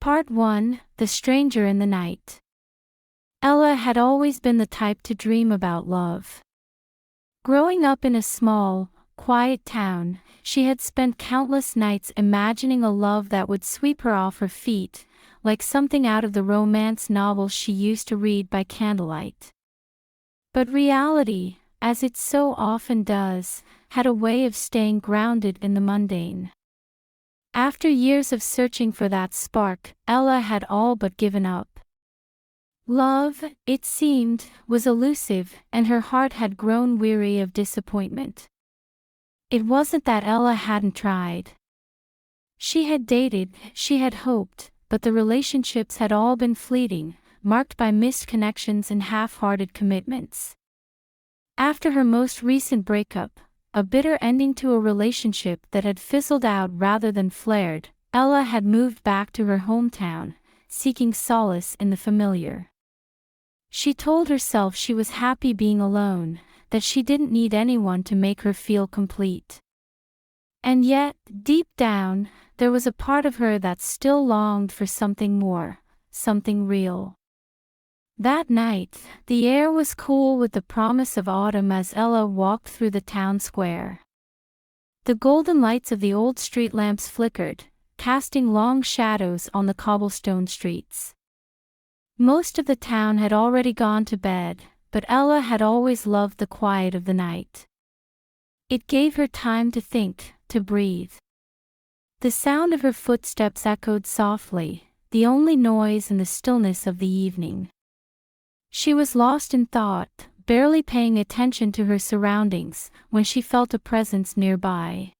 Part 1: The Stranger in the Night. Ella had always been the type to dream about love. Growing up in a small, quiet town, she had spent countless nights imagining a love that would sweep her off her feet, like something out of the romance novels she used to read by candlelight. But reality, as it so often does, had a way of staying grounded in the mundane. After years of searching for that spark, Ella had all but given up. Love, it seemed, was elusive, and her heart had grown weary of disappointment. It wasn't that Ella hadn't tried. She had dated, she had hoped, but the relationships had all been fleeting, marked by missed connections and half-hearted commitments. After her most recent breakup, a bitter ending to a relationship that had fizzled out rather than flared, Ella had moved back to her hometown, seeking solace in the familiar. She told herself she was happy being alone, that she didn't need anyone to make her feel complete. And yet, deep down, there was a part of her that still longed for something more, something real. That night, the air was cool with the promise of autumn as Ella walked through the town square. The golden lights of the old street lamps flickered, casting long shadows on the cobblestone streets. Most of the town had already gone to bed, but Ella had always loved the quiet of the night. It gave her time to think, to breathe. The sound of her footsteps echoed softly, the only noise in the stillness of the evening. She was lost in thought, barely paying attention to her surroundings, when she felt a presence nearby.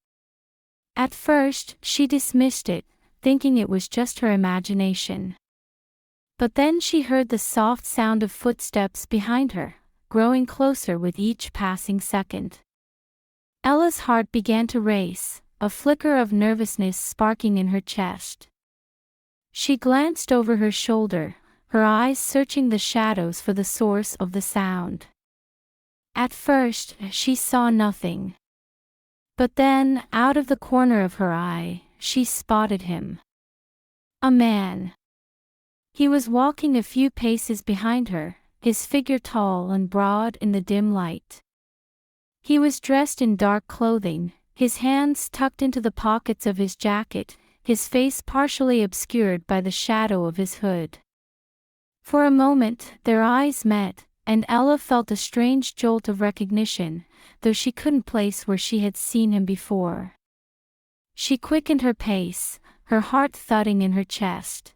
At first, she dismissed it, thinking it was just her imagination. But then she heard the soft sound of footsteps behind her, growing closer with each passing second. Ella's heart began to race, a flicker of nervousness sparking in her chest. She glanced over her shoulder, her eyes searching the shadows for the source of the sound. At first, she saw nothing. But then, out of the corner of her eye, she spotted him. A man. He was walking a few paces behind her, his figure tall and broad in the dim light. He was dressed in dark clothing, his hands tucked into the pockets of his jacket, his face partially obscured by the shadow of his hood. For a moment, their eyes met, and Ella felt a strange jolt of recognition, though she couldn't place where she had seen him before. She quickened her pace, her heart thudding in her chest.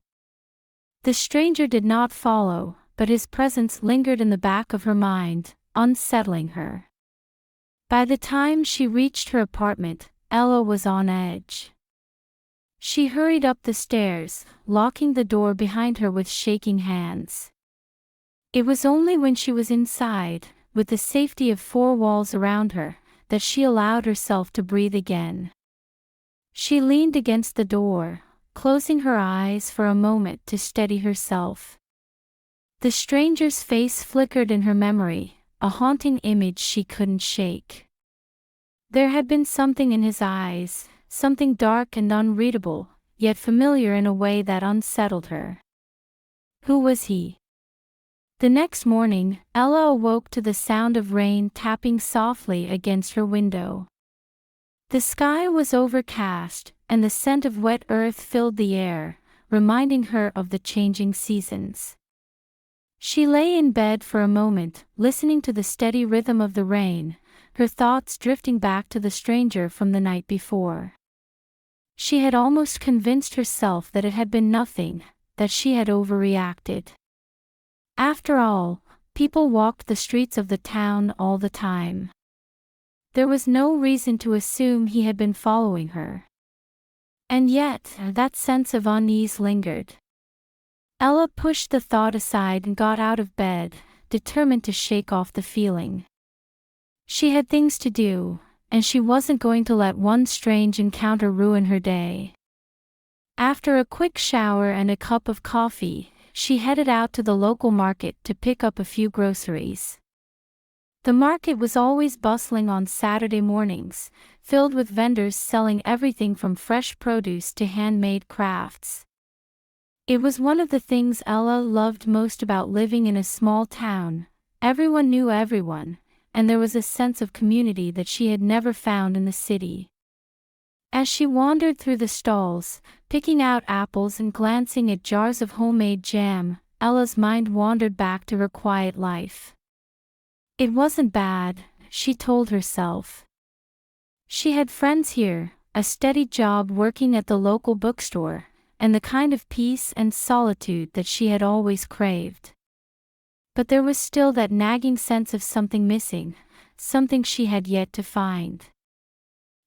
The stranger did not follow, but his presence lingered in the back of her mind, unsettling her. By the time she reached her apartment, Ella was on edge. She hurried up the stairs, locking the door behind her with shaking hands. It was only when she was inside, with the safety of four walls around her, that she allowed herself to breathe again. She leaned against the door, closing her eyes for a moment to steady herself. The stranger's face flickered in her memory, a haunting image she couldn't shake. There had been something in his eyes, something dark and unreadable, yet familiar in a way that unsettled her. Who was he? The next morning, Ella awoke to the sound of rain tapping softly against her window. The sky was overcast, and the scent of wet earth filled the air, reminding her of the changing seasons. She lay in bed for a moment, listening to the steady rhythm of the rain, her thoughts drifting back to the stranger from the night before. She had almost convinced herself that it had been nothing, that she had overreacted. After all, people walked the streets of the town all the time. There was no reason to assume he had been following her. And yet, that sense of unease lingered. Ella pushed the thought aside and got out of bed, determined to shake off the feeling. She had things to do, and she wasn't going to let one strange encounter ruin her day. After a quick shower and a cup of coffee, she headed out to the local market to pick up a few groceries. The market was always bustling on Saturday mornings, filled with vendors selling everything from fresh produce to handmade crafts. It was one of the things Ella loved most about living in a small town. Everyone knew everyone, and there was a sense of community that she had never found in the city. As she wandered through the stalls, picking out apples and glancing at jars of homemade jam, Ella's mind wandered back to her quiet life. It wasn't bad, she told herself. She had friends here, a steady job working at the local bookstore, and the kind of peace and solitude that she had always craved. But there was still that nagging sense of something missing, something she had yet to find.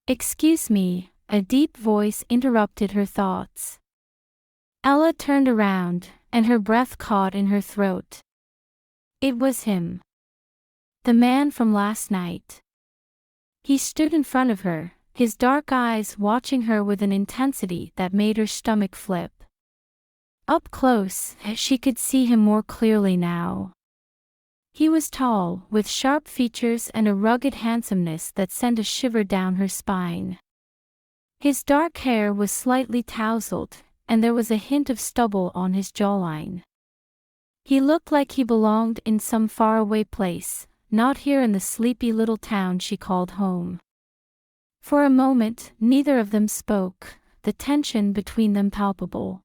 "Excuse me," a deep voice interrupted her thoughts. Ella turned around, and her breath caught in her throat. It was him. The man from last night. He stood in front of her, his dark eyes watching her with an intensity that made her stomach flip. Up close, she could see him more clearly now. He was tall, with sharp features and a rugged handsomeness that sent a shiver down her spine. His dark hair was slightly tousled, and there was a hint of stubble on his jawline. He looked like he belonged in some faraway place, not here in the sleepy little town she called home. For a moment, neither of them spoke, the tension between them palpable.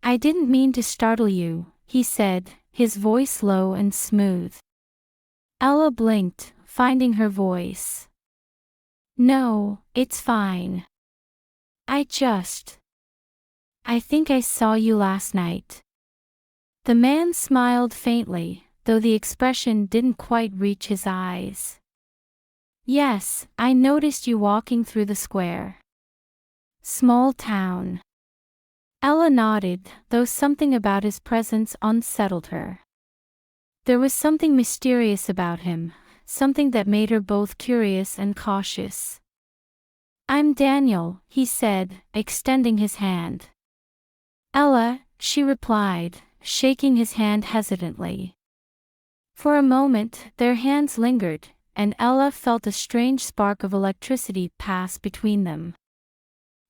"I didn't mean to startle you," he said, his voice low and smooth. Ella blinked, finding her voice. "No, it's fine. I think I saw you last night." The man smiled faintly, though the expression didn't quite reach his eyes. "Yes, I noticed you walking through the square." Small town. Ella nodded, though something about his presence unsettled her. There was something mysterious about him, something that made her both curious and cautious. "I'm Daniel," he said, extending his hand. "Ella," she replied, shaking his hand hesitantly. For a moment, their hands lingered, and Ella felt a strange spark of electricity pass between them.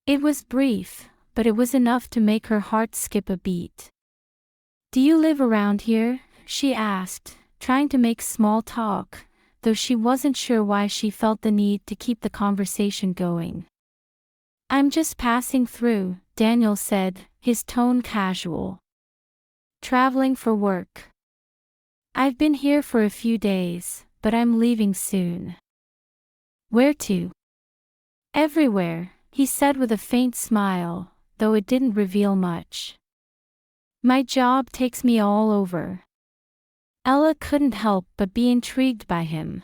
It was brief, but it was enough to make her heart skip a beat. "Do you live around here?" she asked, trying to make small talk, though she wasn't sure why she felt the need to keep the conversation going. "I'm just passing through," Daniel said, his tone casual. "Traveling for work. I've been here for a few days, but I'm leaving soon." "Where to?" "Everywhere," he said with a faint smile, though it didn't reveal much. "My job takes me all over." Ella couldn't help but be intrigued by him.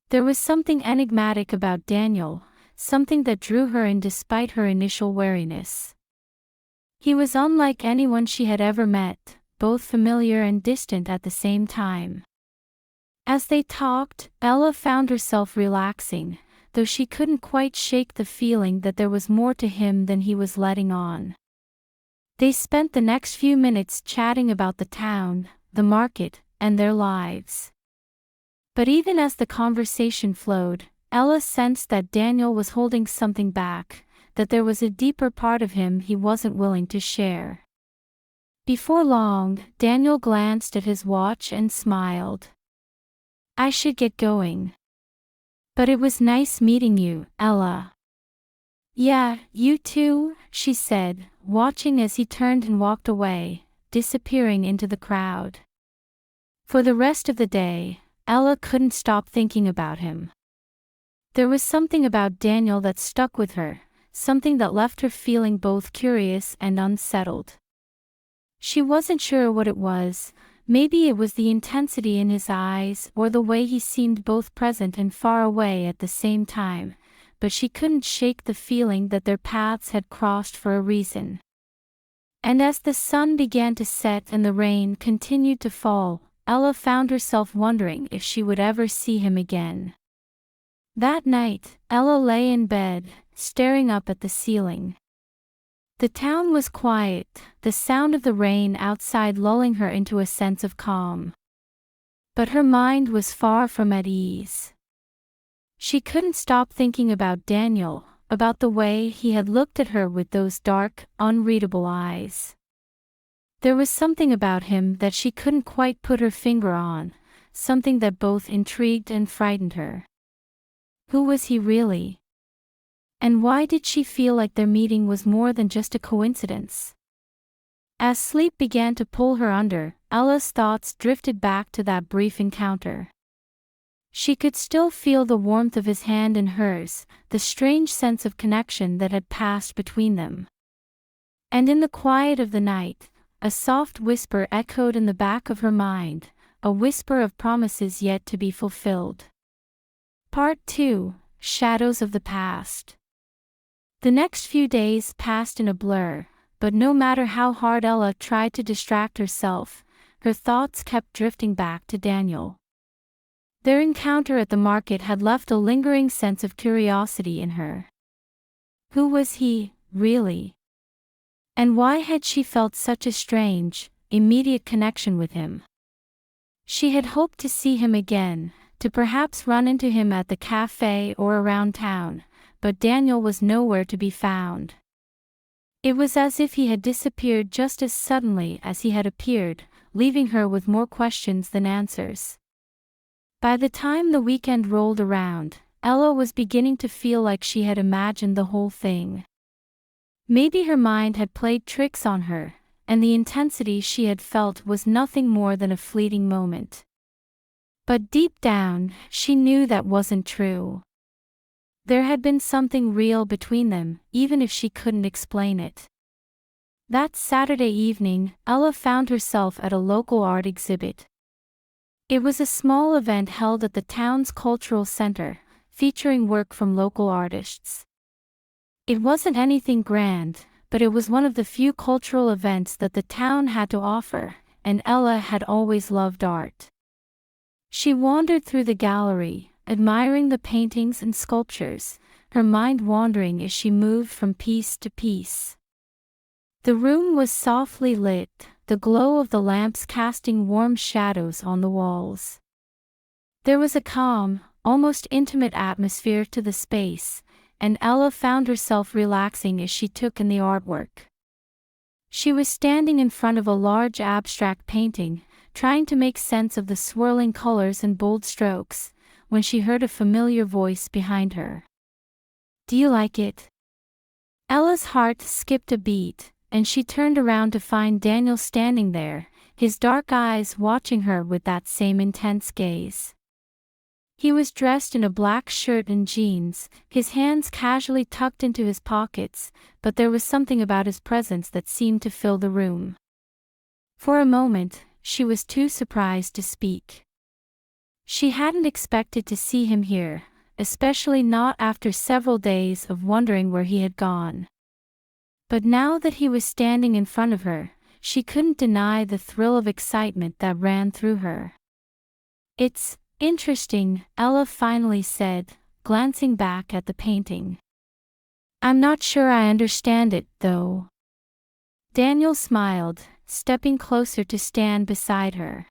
There was something enigmatic about Daniel, something that drew her in despite her initial wariness. He was unlike anyone she had ever met, both familiar and distant at the same time. As they talked, Ella found herself relaxing, though she couldn't quite shake the feeling that there was more to him than he was letting on. They spent the next few minutes chatting about the town, the market, and their lives. But even as the conversation flowed, Ella sensed that Daniel was holding something back, that there was a deeper part of him he wasn't willing to share. Before long, Daniel glanced at his watch and smiled. "I should get going. But it was nice meeting you, Ella." "Yeah, you too," she said, watching as he turned and walked away, disappearing into the crowd. For the rest of the day, Ella couldn't stop thinking about him. There was something about Daniel that stuck with her, something that left her feeling both curious and unsettled. She wasn't sure what it was. Maybe it was the intensity in his eyes or the way he seemed both present and far away at the same time, but she couldn't shake the feeling that their paths had crossed for a reason. And as the sun began to set and the rain continued to fall, Ella found herself wondering if she would ever see him again. That night, Ella lay in bed, staring up at the ceiling. The town was quiet, the sound of the rain outside lulling her into a sense of calm. But her mind was far from at ease. She couldn't stop thinking about Daniel, about the way he had looked at her with those dark, unreadable eyes. There was something about him that she couldn't quite put her finger on, something that both intrigued and frightened her. Who was he really? And why did she feel like their meeting was more than just a coincidence? As sleep began to pull her under, Ella's thoughts drifted back to that brief encounter. She could still feel the warmth of his hand in hers, the strange sense of connection that had passed between them. And in the quiet of the night, a soft whisper echoed in the back of her mind, a whisper of promises yet to be fulfilled. Part 2: Shadows of the Past. The next few days passed in a blur, but no matter how hard Ella tried to distract herself, her thoughts kept drifting back to Daniel. Their encounter at the market had left a lingering sense of curiosity in her. Who was he, really? And why had she felt such a strange, immediate connection with him? She had hoped to see him again, to perhaps run into him at the cafe or around town, but Daniel was nowhere to be found. It was as if he had disappeared just as suddenly as he had appeared, leaving her with more questions than answers. By the time the weekend rolled around, Ella was beginning to feel like she had imagined the whole thing. Maybe her mind had played tricks on her, and the intensity she had felt was nothing more than a fleeting moment. But deep down, she knew that wasn't true. There had been something real between them, even if she couldn't explain it. That Saturday evening, Ella found herself at a local art exhibit. It was a small event held at the town's cultural center, featuring work from local artists. It wasn't anything grand, but it was one of the few cultural events that the town had to offer, and Ella had always loved art. She wandered through the gallery, admiring the paintings and sculptures, her mind wandering as she moved from piece to piece. The room was softly lit, the glow of the lamps casting warm shadows on the walls. There was a calm, almost intimate atmosphere to the space, and Ella found herself relaxing as she took in the artwork. She was standing in front of a large abstract painting, trying to make sense of the swirling colors and bold strokes, when she heard a familiar voice behind her. "Do you like it?" Ella's heart skipped a beat, and she turned around to find Daniel standing there, his dark eyes watching her with that same intense gaze. He was dressed in a black shirt and jeans, his hands casually tucked into his pockets, but there was something about his presence that seemed to fill the room. For a moment, she was too surprised to speak. She hadn't expected to see him here, especially not after several days of wondering where he had gone. But now that he was standing in front of her, she couldn't deny the thrill of excitement that ran through her. "It's interesting," Ella finally said, glancing back at the painting. "I'm not sure I understand it, though." Daniel smiled, stepping closer to stand beside her.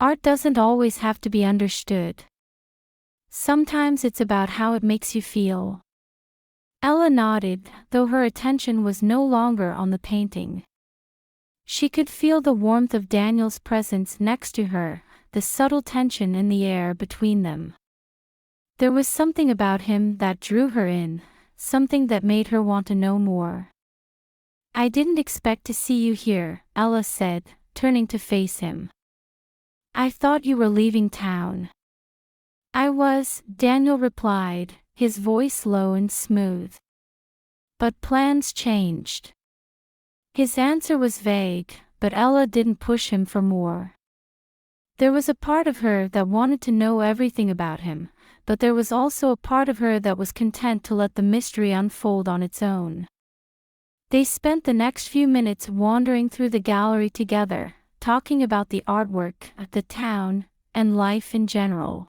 "Art doesn't always have to be understood. Sometimes it's about how it makes you feel." Ella nodded, though her attention was no longer on the painting. She could feel the warmth of Daniel's presence next to her, the subtle tension in the air between them. There was something about him that drew her in, something that made her want to know more. "I didn't expect to see you here," Ella said, turning to face him. "I thought you were leaving town." "I was," Daniel replied, his voice low and smooth. "But plans changed." His answer was vague, but Ella didn't push him for more. There was a part of her that wanted to know everything about him, but there was also a part of her that was content to let the mystery unfold on its own. They spent the next few minutes wandering through the gallery together, talking about the artwork, the town, and life in general.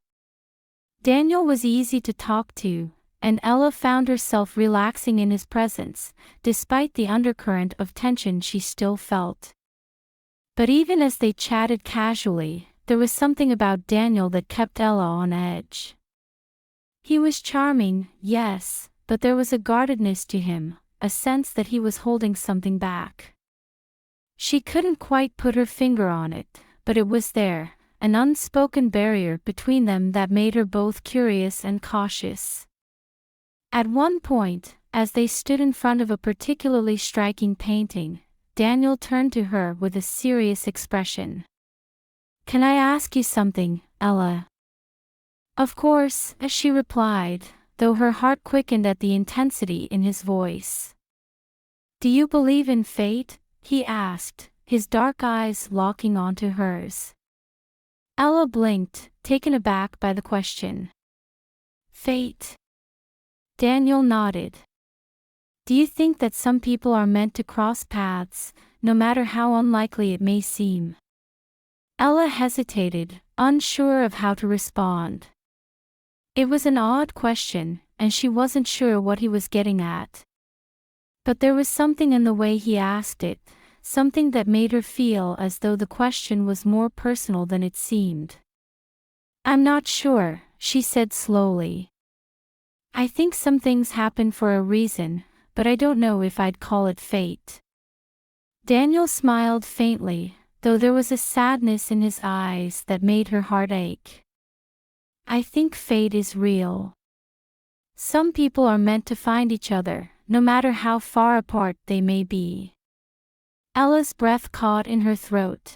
Daniel was easy to talk to, and Ella found herself relaxing in his presence, despite the undercurrent of tension she still felt. But even as they chatted casually, there was something about Daniel that kept Ella on edge. He was charming, yes, but there was a guardedness to him, a sense that he was holding something back. She couldn't quite put her finger on it, but it was there, an unspoken barrier between them that made her both curious and cautious. At one point, as they stood in front of a particularly striking painting, Daniel turned to her with a serious expression. "Can I ask you something, Ella?" "Of course," she replied, though her heart quickened at the intensity in his voice. "Do you believe in fate?" he asked, his dark eyes locking onto hers. Ella blinked, taken aback by the question. "Fate?" Daniel nodded. "Do you think that some people are meant to cross paths, no matter how unlikely it may seem?" Ella hesitated, unsure of how to respond. It was an odd question, and she wasn't sure what he was getting at. But there was something in the way he asked it, something that made her feel as though the question was more personal than it seemed. "I'm not sure," she said slowly. "I think some things happen for a reason, but I don't know if I'd call it fate." Daniel smiled faintly, though there was a sadness in his eyes that made her heart ache. "I think fate is real. Some people are meant to find each other, no matter how far apart they may be." Ella's breath caught in her throat.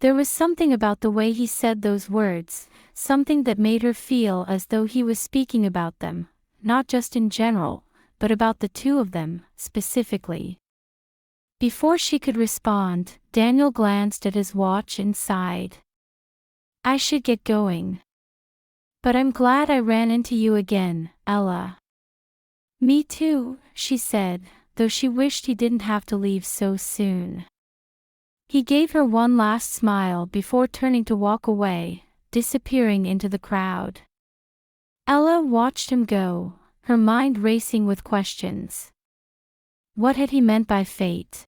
There was something about the way he said those words, something that made her feel as though he was speaking about them, not just in general, but about the two of them, specifically. Before she could respond, Daniel glanced at his watch and sighed. "I should get going. But I'm glad I ran into you again, Ella." "Me too," she said, though she wished he didn't have to leave so soon. He gave her one last smile before turning to walk away, disappearing into the crowd. Ella watched him go, her mind racing with questions. What had he meant by fate?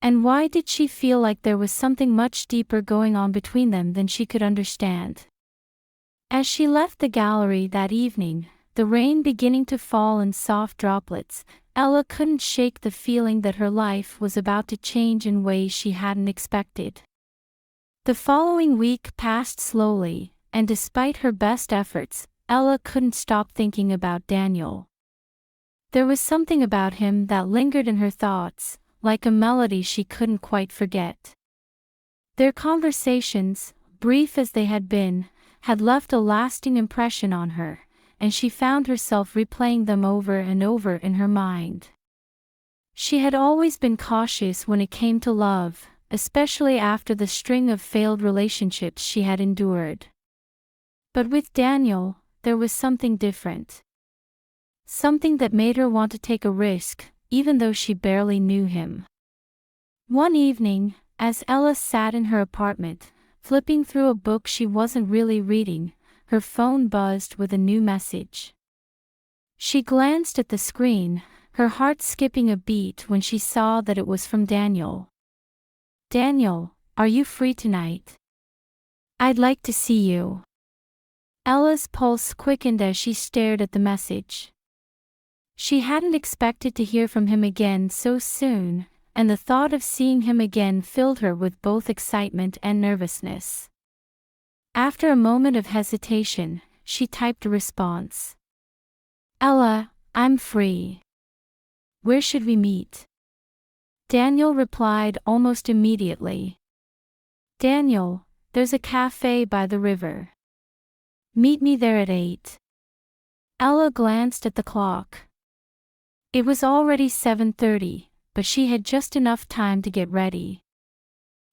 And why did she feel like there was something much deeper going on between them than she could understand? As she left the gallery that evening, the rain beginning to fall in soft droplets, Ella couldn't shake the feeling that her life was about to change in ways she hadn't expected. The following week passed slowly, and despite her best efforts, Ella couldn't stop thinking about Daniel. There was something about him that lingered in her thoughts, like a melody she couldn't quite forget. Their conversations, brief as they had been, had left a lasting impression on her, and she found herself replaying them over and over in her mind. She had always been cautious when it came to love, especially after the string of failed relationships she had endured. But with Daniel, there was something different. Something that made her want to take a risk, even though she barely knew him. One evening, as Ella sat in her apartment, flipping through a book she wasn't really reading, her phone buzzed with a new message. She glanced at the screen, her heart skipping a beat when she saw that it was from Daniel. "Daniel, are you free tonight? I'd like to see you." Ella's pulse quickened as she stared at the message. She hadn't expected to hear from him again so soon, and the thought of seeing him again filled her with both excitement and nervousness. After a moment of hesitation, she typed a response. "Ella, I'm free. Where should we meet?" Daniel replied almost immediately. "Daniel, there's a cafe by the river. Meet me there at 8. Ella glanced at the clock. It was already 7:30, but she had just enough time to get ready.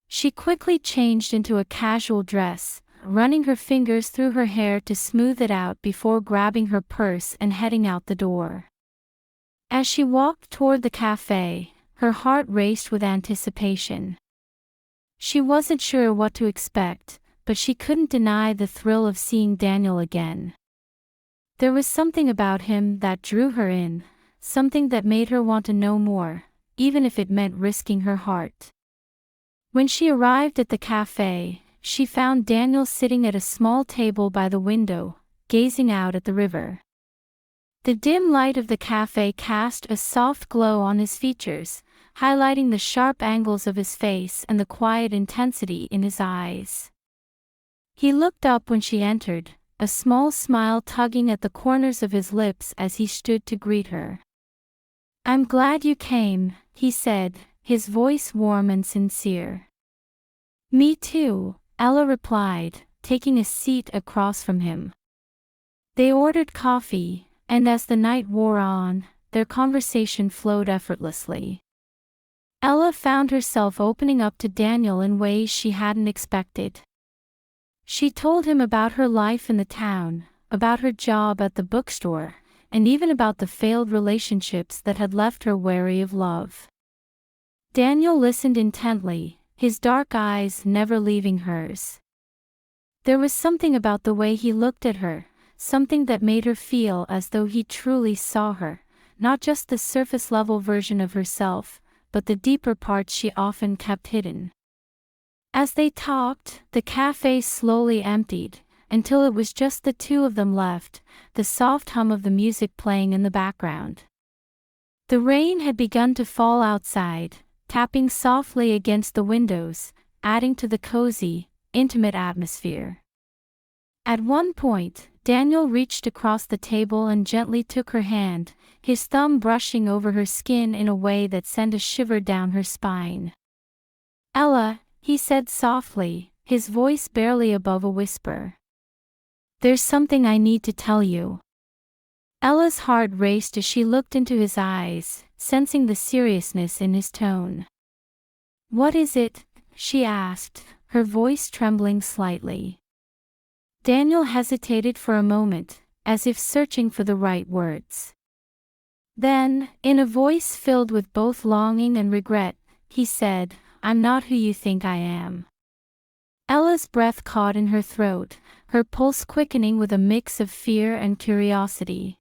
She quickly changed into a casual dress, running her fingers through her hair to smooth it out before grabbing her purse and heading out the door. As she walked toward the cafe, her heart raced with anticipation. She wasn't sure what to expect, but she couldn't deny the thrill of seeing Daniel again. There was something about him that drew her in, something that made her want to know more, even if it meant risking her heart. When she arrived at the cafe, she found Daniel sitting at a small table by the window, gazing out at the river. The dim light of the cafe cast a soft glow on his features, highlighting the sharp angles of his face and the quiet intensity in his eyes. He looked up when she entered, a small smile tugging at the corners of his lips as he stood to greet her. "I'm glad you came," he said, his voice warm and sincere. "Me too," Ella replied, taking a seat across from him. They ordered coffee, and as the night wore on, their conversation flowed effortlessly. Ella found herself opening up to Daniel in ways she hadn't expected. She told him about her life in the town, about her job at the bookstore, and even about the failed relationships that had left her wary of love. Daniel listened intently, his dark eyes never leaving hers. There was something about the way he looked at her, something that made her feel as though he truly saw her, not just the surface-level version of herself, but the deeper parts she often kept hidden. As they talked, the cafe slowly emptied, until it was just the two of them left, the soft hum of the music playing in the background. The rain had begun to fall outside, tapping softly against the windows, adding to the cozy, intimate atmosphere. At one point, Daniel reached across the table and gently took her hand, his thumb brushing over her skin in a way that sent a shiver down her spine. "Ella," he said softly, his voice barely above a whisper. "There's something I need to tell you." Ella's heart raced as she looked into his eyes, sensing the seriousness in his tone. "What is it?" she asked, her voice trembling slightly. Daniel hesitated for a moment, as if searching for the right words. Then, in a voice filled with both longing and regret, he said, "I'm not who you think I am." Ella's breath caught in her throat, her pulse quickening with a mix of fear and curiosity.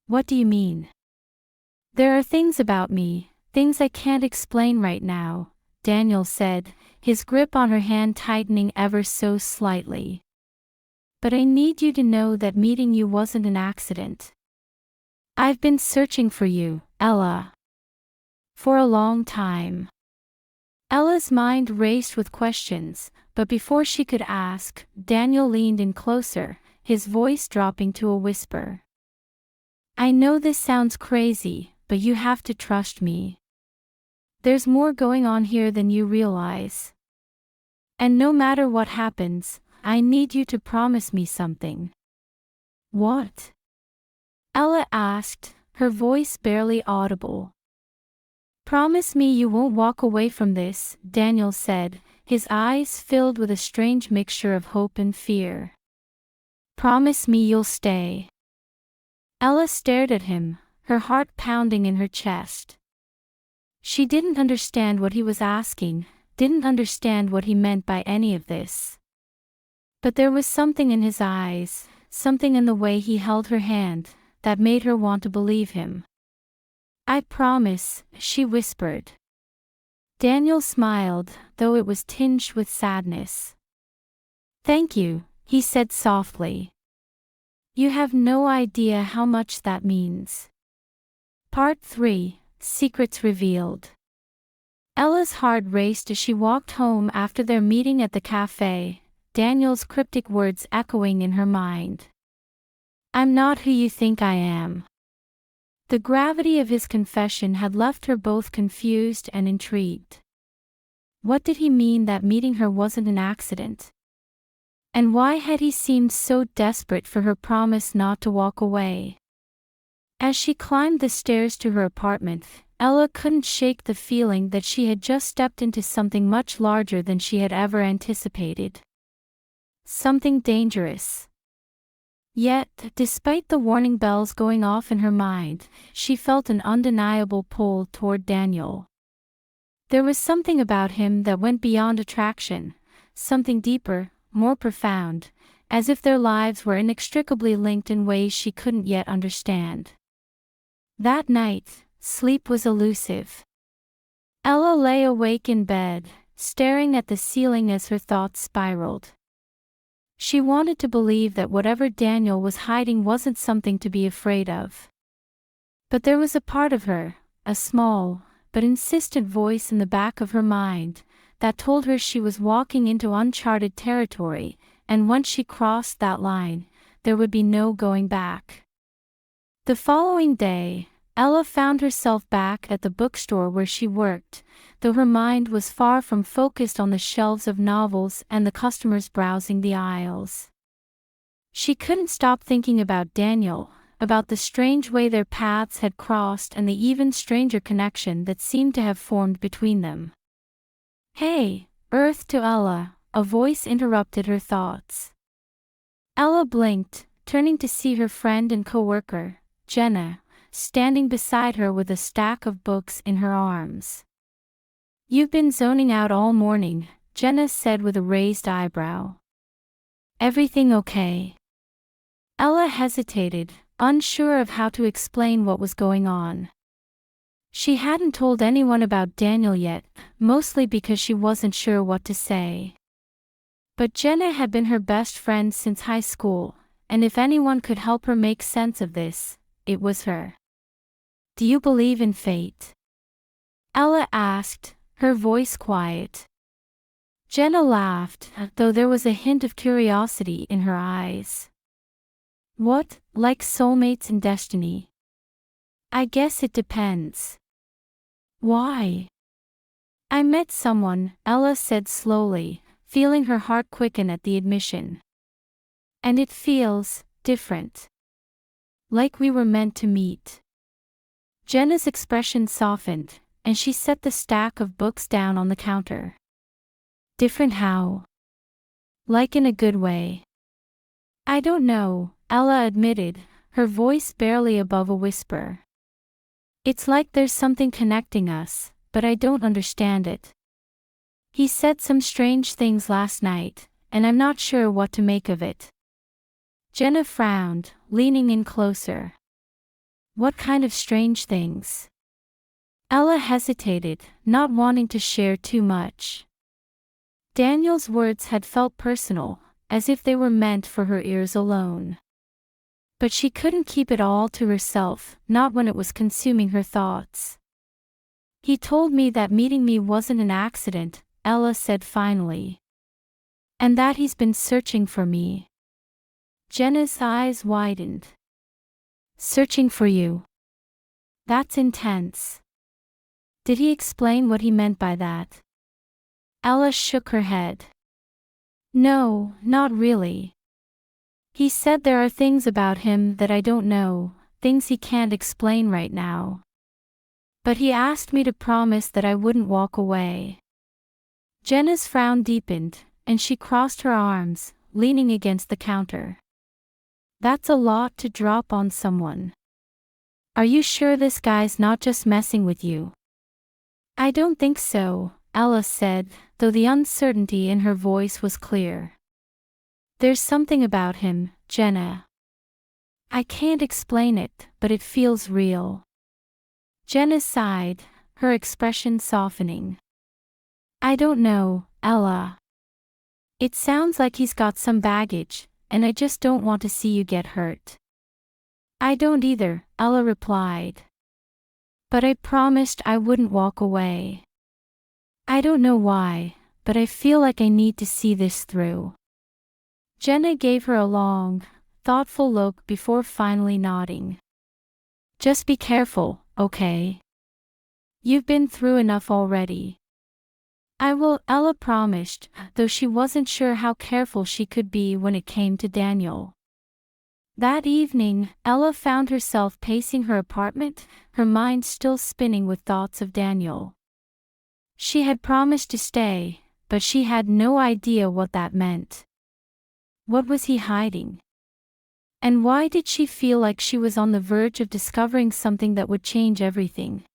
"What do you mean?" "There are things about me, things I can't explain right now," Daniel said, his grip on her hand tightening ever so slightly. "But I need you to know that meeting you wasn't an accident. I've been searching for you, Ella. For a long time." Ella's mind raced with questions, but before she could ask, Daniel leaned in closer, his voice dropping to a whisper. "I know this sounds crazy, but you have to trust me. There's more going on here than you realize. And no matter what happens, I need you to promise me something." "What?" Ella asked, her voice barely audible. "Promise me you won't walk away from this," Daniel said, his eyes filled with a strange mixture of hope and fear. "Promise me you'll stay." Ella stared at him, her heart pounding in her chest. She didn't understand what he was asking, didn't understand what he meant by any of this. But there was something in his eyes, something in the way he held her hand, that made her want to believe him. "I promise," she whispered. Daniel smiled, though it was tinged with sadness. "Thank you," he said softly. "You have no idea how much that means." Part 3, Secrets Revealed. Ella's heart raced as she walked home after their meeting at the cafe, Daniel's cryptic words echoing in her mind. "I'm not who you think I am." The gravity of his confession had left her both confused and intrigued. What did he mean that meeting her wasn't an accident? And why had he seemed so desperate for her promise not to walk away? As she climbed the stairs to her apartment, Ella couldn't shake the feeling that she had just stepped into something much larger than she had ever anticipated. Something dangerous. Yet, despite the warning bells going off in her mind, she felt an undeniable pull toward Daniel. There was something about him that went beyond attraction, something deeper, more profound, as if their lives were inextricably linked in ways she couldn't yet understand. That night, sleep was elusive. Ella lay awake in bed, staring at the ceiling as her thoughts spiraled. She wanted to believe that whatever Daniel was hiding wasn't something to be afraid of. But there was a part of her, a small, but insistent voice in the back of her mind that told her she was walking into uncharted territory, and once she crossed that line, there would be no going back. The following day, Ella found herself back at the bookstore where she worked, though her mind was far from focused on the shelves of novels and the customers browsing the aisles. She couldn't stop thinking about Daniel, about the strange way their paths had crossed and the even stranger connection that seemed to have formed between them. "Hey, Earth," to Ella, a voice interrupted her thoughts. Ella blinked, turning to see her friend and co-worker, Jenna, standing beside her with a stack of books in her arms. "You've been zoning out all morning," Jenna said with a raised eyebrow. "Everything okay?" Ella hesitated, unsure of how to explain what was going on. She hadn't told anyone about Daniel yet, mostly because she wasn't sure what to say. But Jenna had been her best friend since high school, and if anyone could help her make sense of this, it was her. "Do you believe in fate?" Ella asked, her voice quiet. Jenna laughed, though there was a hint of curiosity in her eyes. "What, like soulmates and destiny?" "I guess it depends." "Why?" "I met someone," Ella said slowly, feeling her heart quicken at the admission. "And it feels different. Like we were meant to meet." Jenna's expression softened, and she set the stack of books down on the counter. "Different how?" "Like in a good way." "I don't know," Ella admitted, her voice barely above a whisper. "It's like there's something connecting us, but I don't understand it. He said some strange things last night, and I'm not sure what to make of it." Jenna frowned, leaning in closer. "What kind of strange things?" Ella hesitated, not wanting to share too much. Daniel's words had felt personal, as if they were meant for her ears alone. But she couldn't keep it all to herself, not when it was consuming her thoughts. "He told me that meeting me wasn't an accident," Ella said finally. "And that he's been searching for me." Jenna's eyes widened. "Searching for you? That's intense." "Did he explain what he meant by that?" Ella shook her head. "No, not really. He said there are things about him that I don't know, things he can't explain right now. But he asked me to promise that I wouldn't walk away." Jenna's frown deepened, and she crossed her arms, leaning against the counter. "That's a lot to drop on someone. Are you sure this guy's not just messing with you?" "I don't think so," Ella said, though the uncertainty in her voice was clear. "There's something about him, Jenna. I can't explain it, but it feels real." Jenna sighed, her expression softening. "I don't know, Ella. It sounds like he's got some baggage, and I just don't want to see you get hurt." "I don't either," Ella replied. "But I promised I wouldn't walk away. I don't know why, but I feel like I need to see this through." Jenna gave her a long, thoughtful look before finally nodding. "Just be careful, okay? You've been through enough already." "I will," Ella promised, though she wasn't sure how careful she could be when it came to Daniel. That evening, Ella found herself pacing her apartment, her mind still spinning with thoughts of Daniel. She had promised to stay, but she had no idea what that meant. What was he hiding? And why did she feel like she was on the verge of discovering something that would change everything?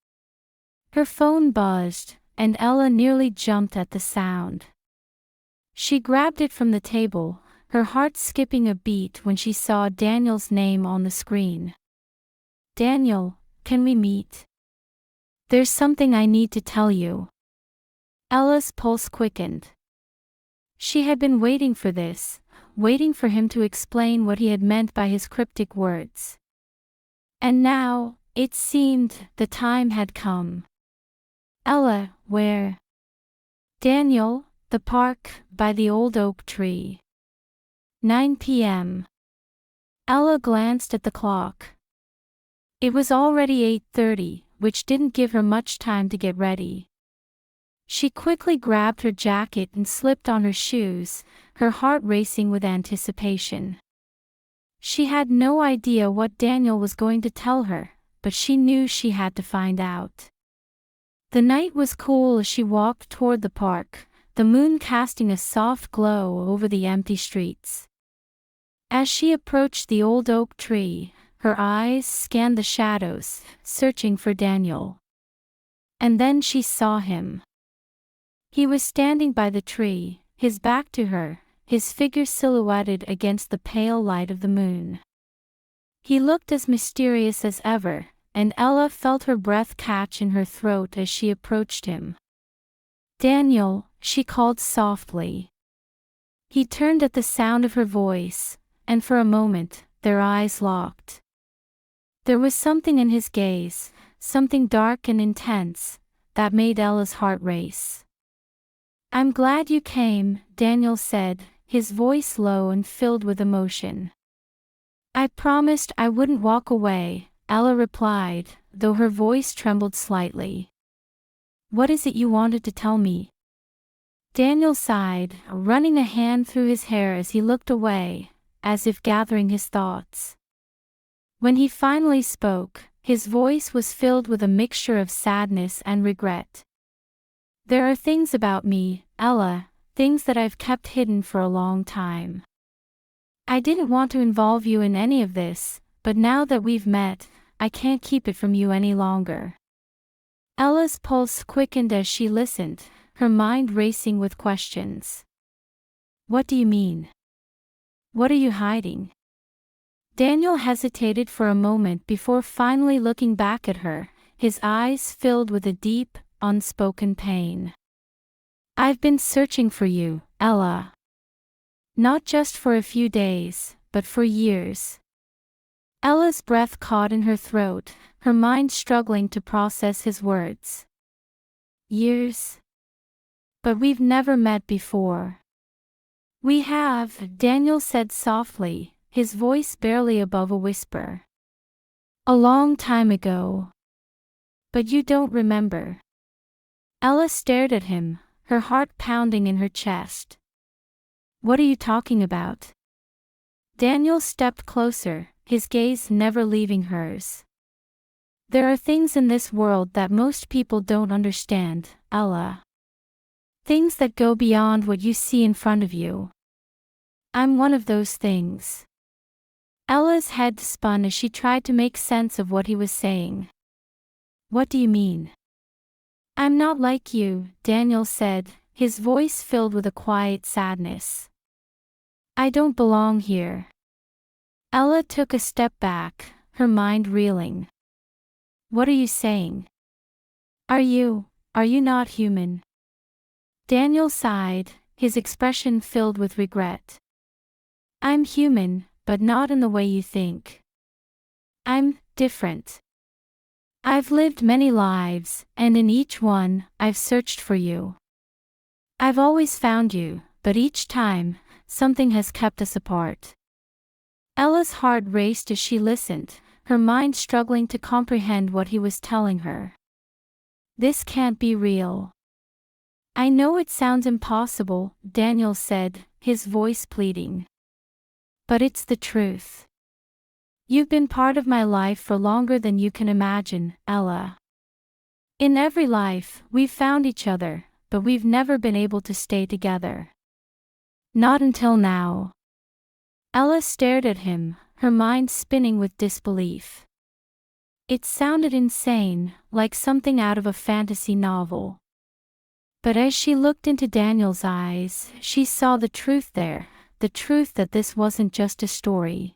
Her phone buzzed, and Ella nearly jumped at the sound. She grabbed it from the table, her heart skipping a beat when she saw Daniel's name on the screen. "Daniel, can we meet? There's something I need to tell you." Ella's pulse quickened. She had been waiting for this, waiting for him to explain what he had meant by his cryptic words. And now, it seemed, the time had come. Ella, where? Daniel, the park, by the old oak tree. 9 p.m. Ella glanced at the clock. It was already 8:30, which didn't give her much time to get ready. She quickly grabbed her jacket and slipped on her shoes, her heart racing with anticipation. She had no idea what Daniel was going to tell her, but she knew she had to find out. The night was cool as she walked toward the park, the moon casting a soft glow over the empty streets. As she approached the old oak tree, her eyes scanned the shadows, searching for Daniel. And then she saw him. He was standing by the tree, his back to her, his figure silhouetted against the pale light of the moon. He looked as mysterious as ever, and Ella felt her breath catch in her throat as she approached him. "Daniel," she called softly. He turned at the sound of her voice, and for a moment, their eyes locked. There was something in his gaze, something dark and intense, that made Ella's heart race. "I'm glad you came," Daniel said, his voice low and filled with emotion. "I promised I wouldn't walk away," Ella replied, though her voice trembled slightly. "What is it you wanted to tell me?" Daniel sighed, running a hand through his hair as he looked away, as if gathering his thoughts. When he finally spoke, his voice was filled with a mixture of sadness and regret. "There are things about me, Ella, things that I've kept hidden for a long time. I didn't want to involve you in any of this, but now that we've met, I can't keep it from you any longer." Ella's pulse quickened as she listened, her mind racing with questions. "What do you mean? What are you hiding?" Daniel hesitated for a moment before finally looking back at her, his eyes filled with a deep, unspoken pain. "I've been searching for you, Ella. Not just for a few days, but for years." Ella's breath caught in her throat, her mind struggling to process his words. "Years? But we've never met before." "We have," Daniel said softly, his voice barely above a whisper. "A long time ago. But you don't remember." Ella stared at him, her heart pounding in her chest. "What are you talking about?" Daniel stepped closer, his gaze never leaving hers. "There are things in this world that most people don't understand, Ella. Things that go beyond what you see in front of you. I'm one of those things." Ella's head spun as she tried to make sense of what he was saying. "What do you mean?" "I'm not like you," Daniel said, his voice filled with a quiet sadness. "I don't belong here." Ella took a step back, her mind reeling. "What are you saying? Are you not human?" Daniel sighed, his expression filled with regret. "I'm human, but not in the way you think. I'm different. I've lived many lives, and in each one, I've searched for you. I've always found you, but each time, something has kept us apart." Ella's heart raced as she listened, her mind struggling to comprehend what he was telling her. "This can't be real." "I know it sounds impossible," Daniel said, his voice pleading. "But it's the truth. You've been part of my life for longer than you can imagine, Ella. In every life, we've found each other, but we've never been able to stay together. Not until now." Ella stared at him, her mind spinning with disbelief. It sounded insane, like something out of a fantasy novel. But as she looked into Daniel's eyes, she saw the truth there, the truth that this wasn't just a story.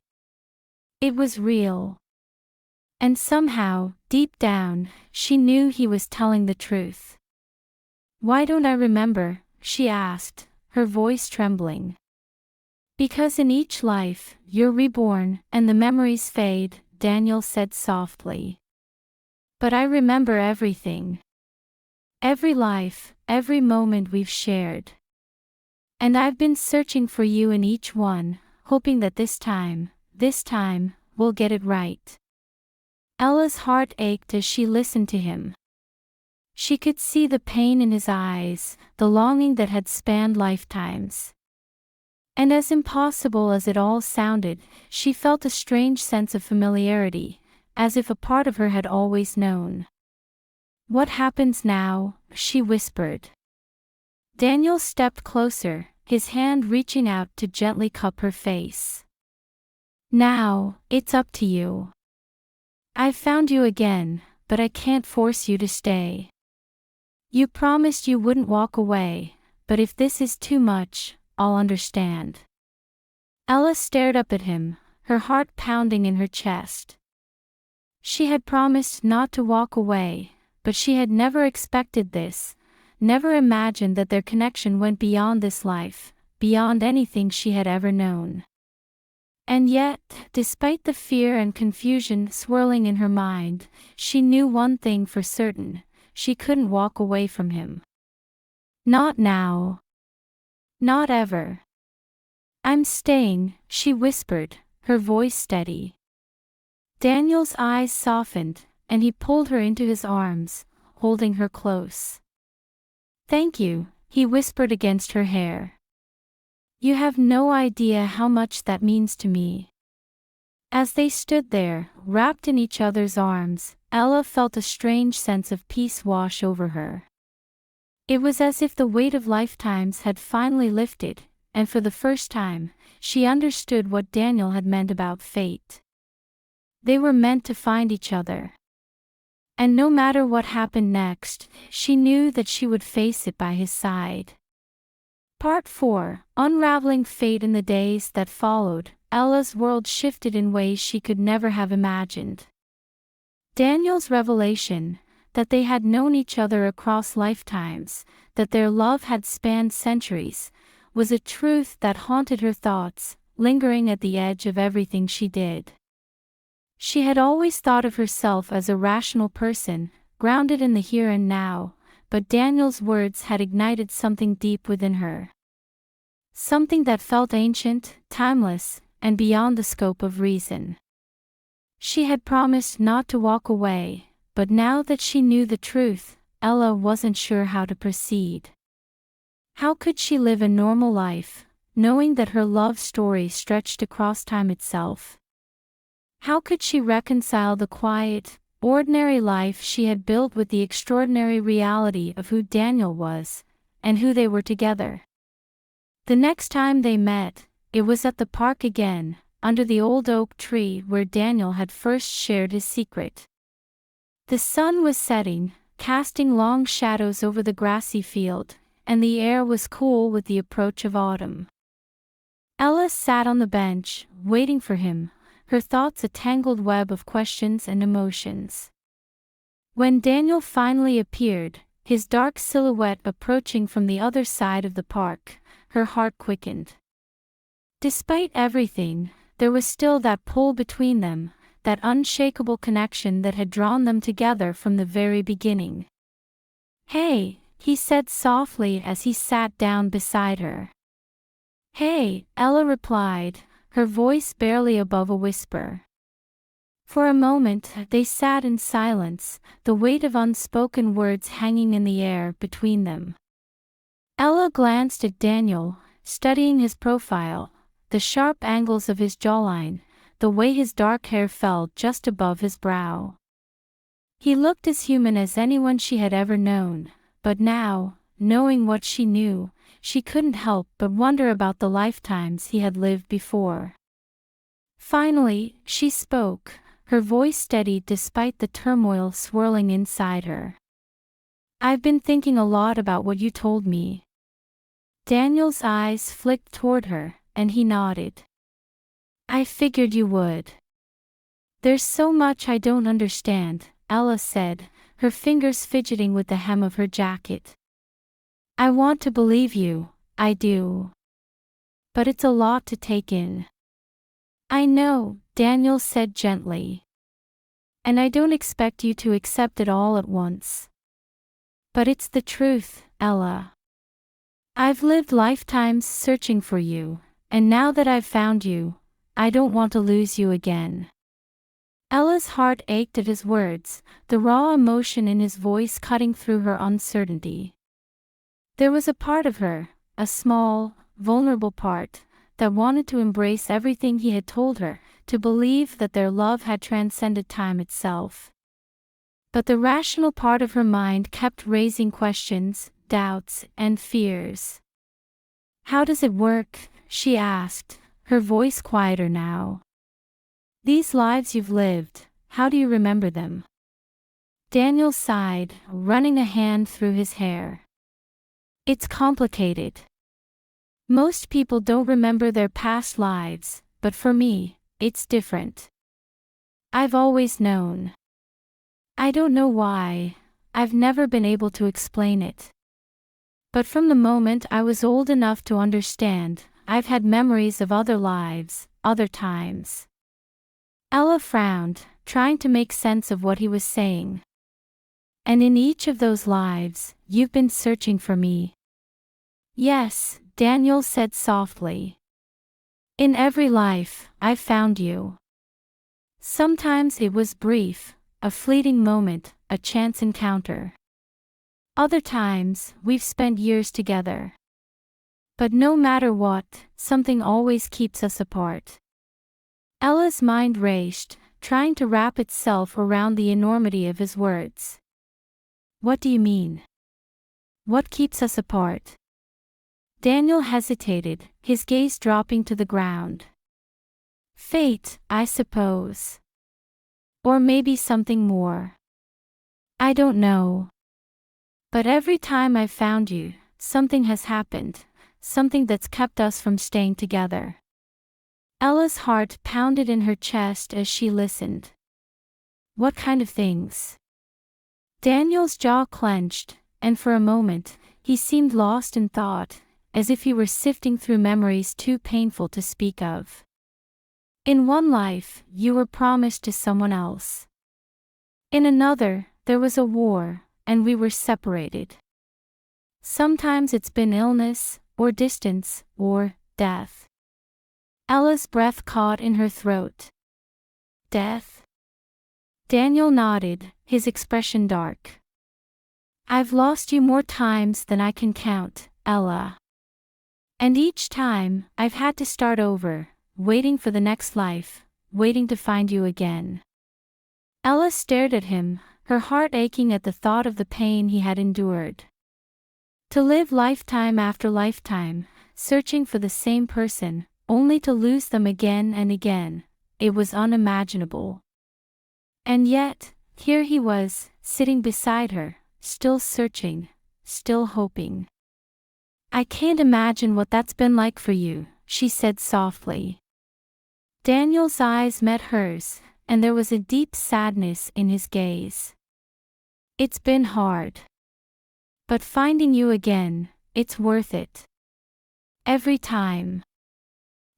It was real. And somehow, deep down, she knew he was telling the truth. "Why don't I remember?" she asked, her voice trembling. "Because in each life, you're reborn, and the memories fade," Daniel said softly. "But I remember everything." every life, every moment we've shared. And I've been searching for you in each one, hoping that this time, we'll get it right. Ella's heart ached as she listened to him. She could see the pain in his eyes, the longing that had spanned lifetimes. And as impossible as it all sounded, she felt a strange sense of familiarity, as if a part of her had always known. "What happens now?" she whispered. Daniel stepped closer, his hand reaching out to gently cup her face. "Now, it's up to you. I've found you again, but I can't force you to stay. You promised you wouldn't walk away, but if this is too much, I'll understand." Ella stared up at him, her heart pounding in her chest. She had promised not to walk away, but she had never expected this, never imagined that their connection went beyond this life, beyond anything she had ever known. And yet, despite the fear and confusion swirling in her mind, she knew one thing for certain: she couldn't walk away from him. Not now. Not ever. "I'm staying," she whispered, her voice steady. Daniel's eyes softened, and he pulled her into his arms, holding her close. "Thank you," he whispered against her hair. "You have no idea how much that means to me." As they stood there, wrapped in each other's arms, Ella felt a strange sense of peace wash over her. It was as if the weight of lifetimes had finally lifted, and for the first time, she understood what Daniel had meant about fate. They were meant to find each other. And no matter what happened next, she knew that she would face it by his side. Part 4. Unraveling fate. In the days that followed, Ella's world shifted in ways she could never have imagined. Daniel's revelation, that they had known each other across lifetimes, that their love had spanned centuries, was a truth that haunted her thoughts, lingering at the edge of everything she did. She had always thought of herself as a rational person, grounded in the here and now, but Daniel's words had ignited something deep within her. Something that felt ancient, timeless, and beyond the scope of reason. She had promised not to walk away, but now that she knew the truth, Ella wasn't sure how to proceed. How could she live a normal life, knowing that her love story stretched across time itself? How could she reconcile the quiet, ordinary life she had built with the extraordinary reality of who Daniel was, and who they were together? The next time they met, it was at the park again, under the old oak tree where Daniel had first shared his secret. The sun was setting, casting long shadows over the grassy field, and the air was cool with the approach of autumn. Ella sat on the bench, waiting for him, her thoughts a tangled web of questions and emotions. When Daniel finally appeared, his dark silhouette approaching from the other side of the park, her heart quickened. Despite everything, there was still that pull between them, that unshakable connection that had drawn them together from the very beginning. "Hey," he said softly as he sat down beside her. "Hey," Ella replied, her voice barely above a whisper. For a moment they sat in silence, the weight of unspoken words hanging in the air between them. Ella glanced at Daniel, studying his profile, the sharp angles of his jawline, the way his dark hair fell just above his brow. He looked as human as anyone she had ever known, but now, knowing what she knew, she couldn't help but wonder about the lifetimes he had lived before. Finally, she spoke, her voice steady despite the turmoil swirling inside her. "I've been thinking a lot about what you told me." Daniel's eyes flicked toward her, and he nodded. "I figured you would." "There's so much I don't understand," Ella said, her fingers fidgeting with the hem of her jacket. "I want to believe you, I do. But it's a lot to take in." "I know," Daniel said gently. "And I don't expect you to accept it all at once." But it's the truth, Ella. I've lived lifetimes searching for you, and now that I've found you, I don't want to lose you again. Ella's heart ached at his words, the raw emotion in his voice cutting through her uncertainty. There was a part of her, a small, vulnerable part, that wanted to embrace everything he had told her, to believe that their love had transcended time itself. But the rational part of her mind kept raising questions, doubts, and fears. "How does it work?" she asked, her voice quieter now. "These lives you've lived, how do you remember them?" Daniel sighed, running a hand through his hair. "It's complicated. Most people don't remember their past lives, but for me, it's different. I've always known. I don't know why, I've never been able to explain it. But from the moment I was old enough to understand, I've had memories of other lives, other times." Ella frowned, trying to make sense of what he was saying. "And in each of those lives, you've been searching for me." "Yes," Daniel said softly. "In every life, I've found you. Sometimes it was brief, a fleeting moment, a chance encounter. Other times, we've spent years together. But no matter what, something always keeps us apart." Ella's mind raced, trying to wrap itself around the enormity of his words. "What do you mean? What keeps us apart?" Daniel hesitated, his gaze dropping to the ground. "Fate, I suppose. Or maybe something more. I don't know. But every time I've found you, something has happened, something that's kept us from staying together." Ella's heart pounded in her chest as she listened. "What kind of things?" Daniel's jaw clenched, and for a moment, he seemed lost in thought, as if he were sifting through memories too painful to speak of. "In one life, you were promised to someone else. In another, there was a war, and we were separated. Sometimes it's been illness, or distance, or death." Ella's breath caught in her throat. "Death?" Daniel nodded, his expression dark. "I've lost you more times than I can count, Ella. And each time, I've had to start over, waiting for the next life, waiting to find you again." Ella stared at him, her heart aching at the thought of the pain he had endured. To live lifetime after lifetime, searching for the same person, only to lose them again and again, it was unimaginable. And yet, here he was, sitting beside her, still searching, still hoping. "I can't imagine what that's been like for you," she said softly. Daniel's eyes met hers, and there was a deep sadness in his gaze. "It's been hard. But finding you again, it's worth it. Every time."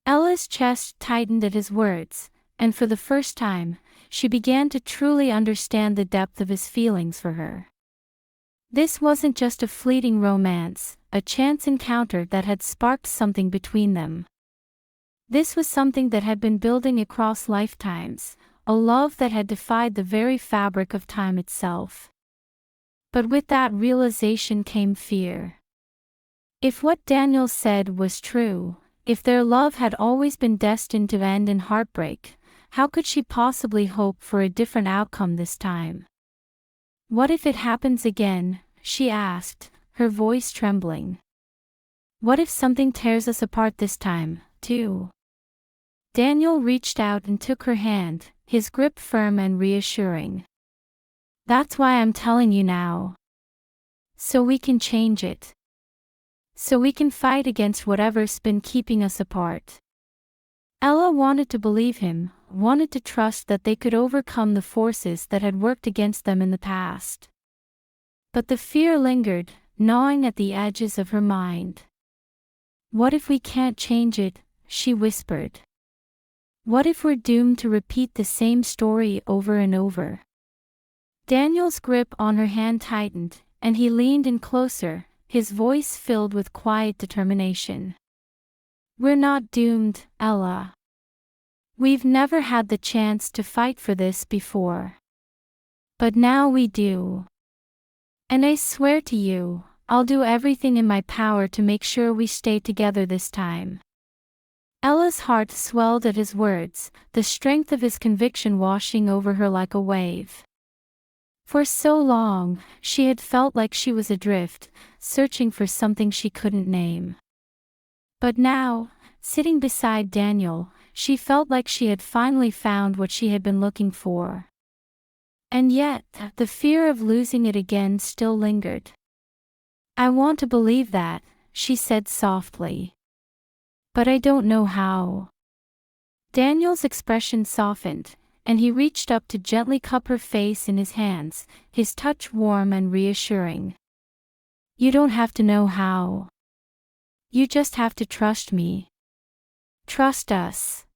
Ella's chest tightened at his words, and for the first time, she began to truly understand the depth of his feelings for her. This wasn't just a fleeting romance, a chance encounter that had sparked something between them. This was something that had been building across lifetimes, a love that had defied the very fabric of time itself. But with that realization came fear. If what Daniel said was true, if their love had always been destined to end in heartbreak, how could she possibly hope for a different outcome this time? "What if it happens again?" she asked, her voice trembling. "What if something tears us apart this time, too?" Daniel reached out and took her hand, his grip firm and reassuring. "That's why I'm telling you now. So we can change it. So we can fight against whatever's been keeping us apart." Ella wanted to believe him, wanted to trust that they could overcome the forces that had worked against them in the past. But the fear lingered, gnawing at the edges of her mind. "What if we can't change it?" she whispered. "What if we're doomed to repeat the same story over and over?" Daniel's grip on her hand tightened, and he leaned in closer, his voice filled with quiet determination. "We're not doomed, Ella. We've never had the chance to fight for this before. But now we do. And I swear to you, I'll do everything in my power to make sure we stay together this time." Ella's heart swelled at his words, the strength of his conviction washing over her like a wave. For so long, she had felt like she was adrift, searching for something she couldn't name. But now, sitting beside Daniel, she felt like she had finally found what she had been looking for. And yet, the fear of losing it again still lingered. "I want to believe that," she said softly. "But I don't know how." Daniel's expression softened, and he reached up to gently cup her face in his hands, his touch warm and reassuring. "You don't have to know how. You just have to trust me. Trust us."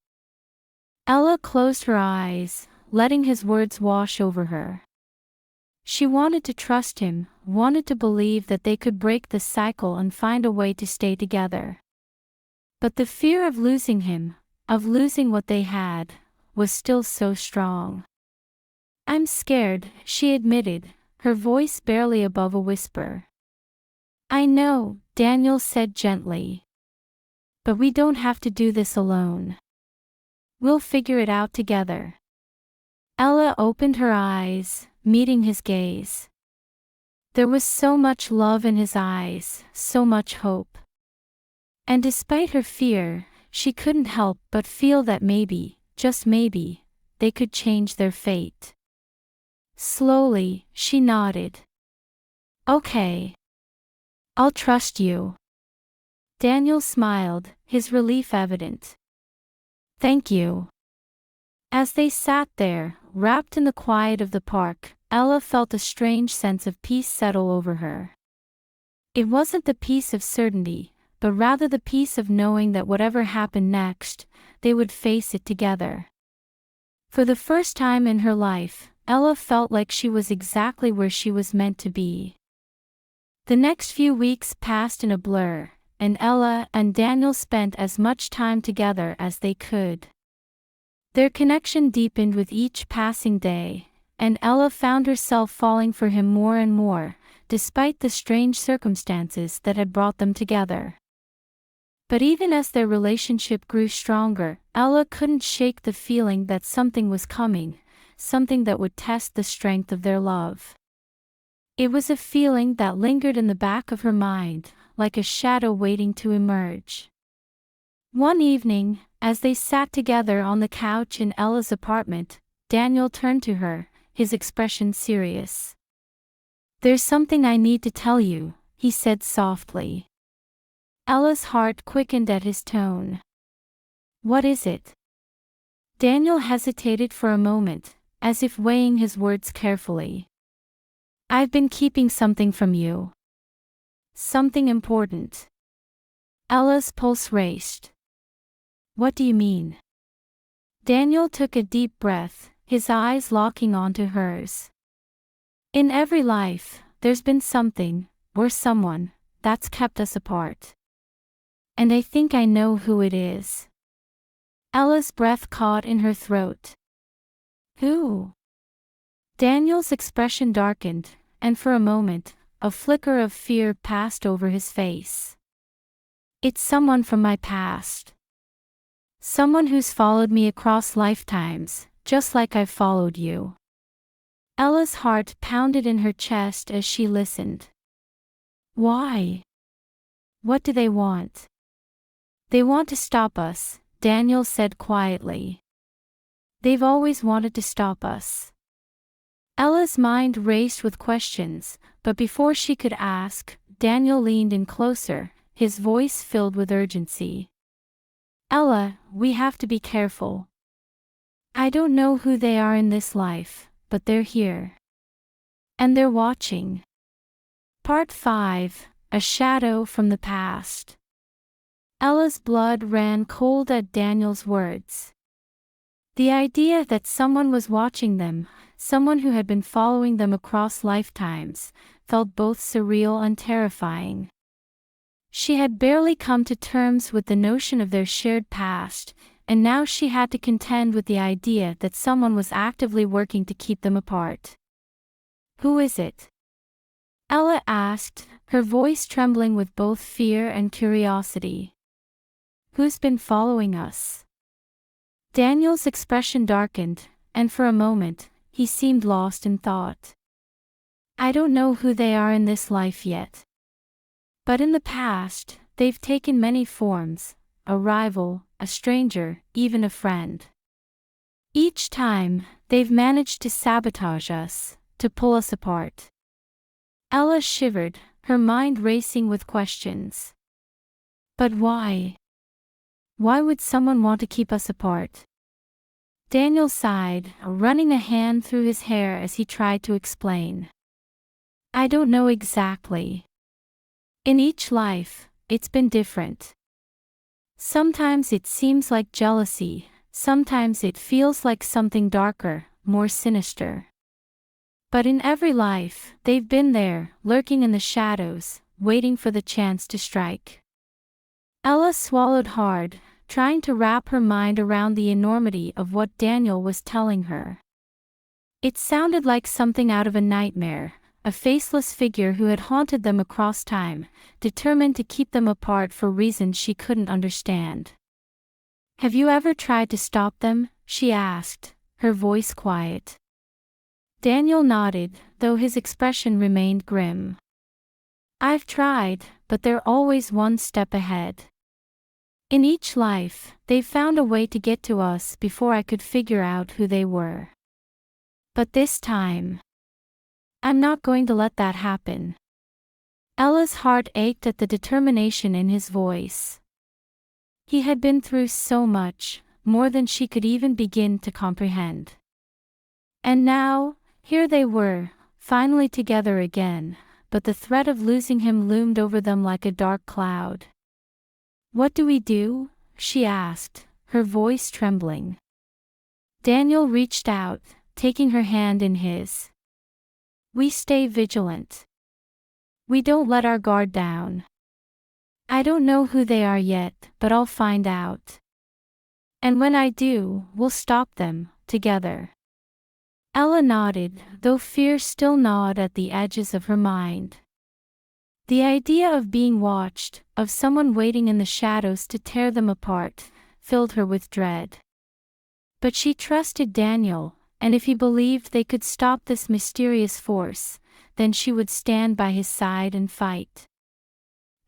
Ella closed her eyes, letting his words wash over her. She wanted to trust him, wanted to believe that they could break the cycle and find a way to stay together. But the fear of losing him, of losing what they had, was still so strong. "I'm scared," she admitted, her voice barely above a whisper. "I know," Daniel said gently. "But we don't have to do this alone. We'll figure it out together." Ella opened her eyes, meeting his gaze. There was so much love in his eyes, so much hope. And despite her fear, she couldn't help but feel that maybe, just maybe, they could change their fate. Slowly, she nodded. "Okay. I'll trust you." Daniel smiled, his relief evident. "Thank you." As they sat there, wrapped in the quiet of the park, Ella felt a strange sense of peace settle over her. It wasn't the peace of certainty, but rather the peace of knowing that whatever happened next, they would face it together. For the first time in her life, Ella felt like she was exactly where she was meant to be. The next few weeks passed in a blur, and Ella and Daniel spent as much time together as they could. Their connection deepened with each passing day, and Ella found herself falling for him more and more, despite the strange circumstances that had brought them together. But even as their relationship grew stronger, Ella couldn't shake the feeling that something was coming, something that would test the strength of their love. It was a feeling that lingered in the back of her mind, like a shadow waiting to emerge. One evening, as they sat together on the couch in Ella's apartment, Daniel turned to her, his expression serious. "There's something I need to tell you," he said softly. Ella's heart quickened at his tone. "What is it?" Daniel hesitated for a moment, as if weighing his words carefully. "I've been keeping something from you. Something important." Ella's pulse raced. "What do you mean?" Daniel took a deep breath, his eyes locking onto hers. "In every life, there's been something, or someone, that's kept us apart. And I think I know who it is." Ella's breath caught in her throat. "Who?" Daniel's expression darkened, and for a moment, a flicker of fear passed over his face. "It's someone from my past. Someone who's followed me across lifetimes, just like I've followed you." Ella's heart pounded in her chest as she listened. "Why? What do they want?" "They want to stop us," Daniel said quietly. "They've always wanted to stop us." Ella's mind raced with questions, but before she could ask, Daniel leaned in closer, his voice filled with urgency. "Ella, we have to be careful. I don't know who they are in this life, but they're here. And they're watching." Part 5, A Shadow from the Past. Ella's blood ran cold at Daniel's words. The idea that someone was watching them, someone who had been following them across lifetimes, felt both surreal and terrifying. She had barely come to terms with the notion of their shared past, and now she had to contend with the idea that someone was actively working to keep them apart. "Who is it?" Ella asked, her voice trembling with both fear and curiosity. "Who's been following us?" Daniel's expression darkened, and for a moment, he seemed lost in thought. "I don't know who they are in this life yet. But in the past, they've taken many forms: a rival, a stranger, even a friend. Each time, they've managed to sabotage us, to pull us apart." Ella shivered, her mind racing with questions. "But why? Why would someone want to keep us apart?" Daniel sighed, running a hand through his hair as he tried to explain. "I don't know exactly. In each life, it's been different. Sometimes it seems like jealousy, sometimes it feels like something darker, more sinister. But in every life, they've been there, lurking in the shadows, waiting for the chance to strike." Ella swallowed hard, trying to wrap her mind around the enormity of what Daniel was telling her. It sounded like something out of a nightmare, a faceless figure who had haunted them across time, determined to keep them apart for reasons she couldn't understand. "Have you ever tried to stop them?" she asked, her voice quiet. Daniel nodded, though his expression remained grim. "I've tried, but they're always one step ahead. In each life, they found a way to get to us before I could figure out who they were. But this time, I'm not going to let that happen." Ella's heart ached at the determination in his voice. He had been through so much, more than she could even begin to comprehend. And now, here they were, finally together again, but the threat of losing him loomed over them like a dark cloud. "What do we do?" she asked, her voice trembling. Daniel reached out, taking her hand in his. "We stay vigilant. We don't let our guard down. I don't know who they are yet, but I'll find out. And when I do, we'll stop them, together." Ella nodded, though fear still gnawed at the edges of her mind. The idea of being watched, of someone waiting in the shadows to tear them apart, filled her with dread. But she trusted Daniel, and if he believed they could stop this mysterious force, then she would stand by his side and fight.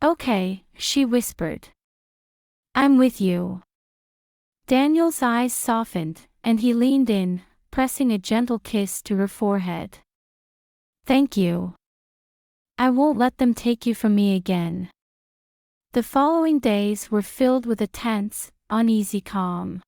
"Okay," she whispered. "I'm with you." Daniel's eyes softened, and he leaned in, pressing a gentle kiss to her forehead. "Thank you. I won't let them take you from me again." The following days were filled with a tense, uneasy calm.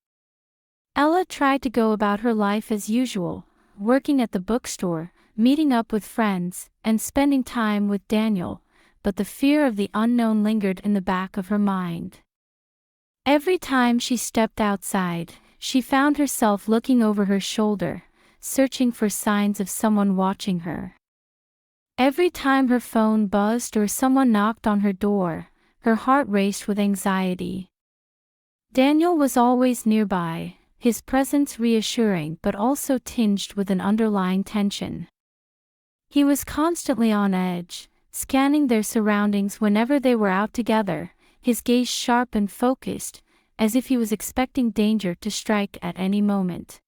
Ella tried to go about her life as usual, working at the bookstore, meeting up with friends, and spending time with Daniel, but the fear of the unknown lingered in the back of her mind. Every time she stepped outside, she found herself looking over her shoulder, searching for signs of someone watching her. Every time her phone buzzed or someone knocked on her door, her heart raced with anxiety. Daniel was always nearby, his presence reassuring but also tinged with an underlying tension. He was constantly on edge, scanning their surroundings whenever they were out together, his gaze sharp and focused, as if he was expecting danger to strike at any moment.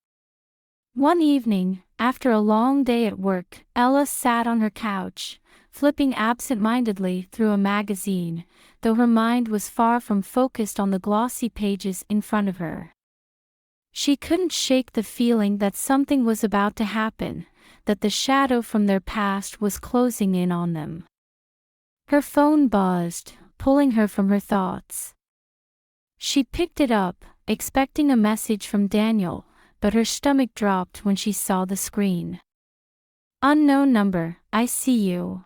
One evening, after a long day at work, Ella sat on her couch, flipping absent-mindedly through a magazine, though her mind was far from focused on the glossy pages in front of her. She couldn't shake the feeling that something was about to happen, that the shadow from their past was closing in on them. Her phone buzzed, pulling her from her thoughts. She picked it up, expecting a message from Daniel, but her stomach dropped when she saw the screen. "Unknown number, I see you."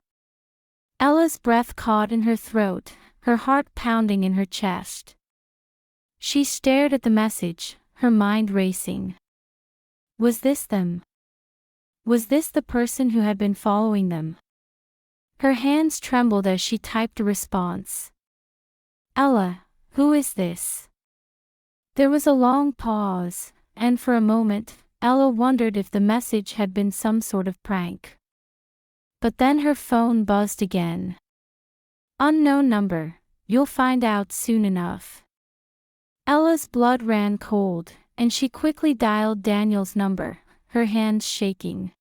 Ella's breath caught in her throat, her heart pounding in her chest. She stared at the message, her mind racing. Was this them? Was this the person who had been following them? Her hands trembled as she typed a response. Ella, who is this? There was a long pause, and for a moment, Ella wondered if the message had been some sort of prank. But then her phone buzzed again. Unknown number, you'll find out soon enough. Ella's blood ran cold, and she quickly dialed Daniel's number, her hands shaking.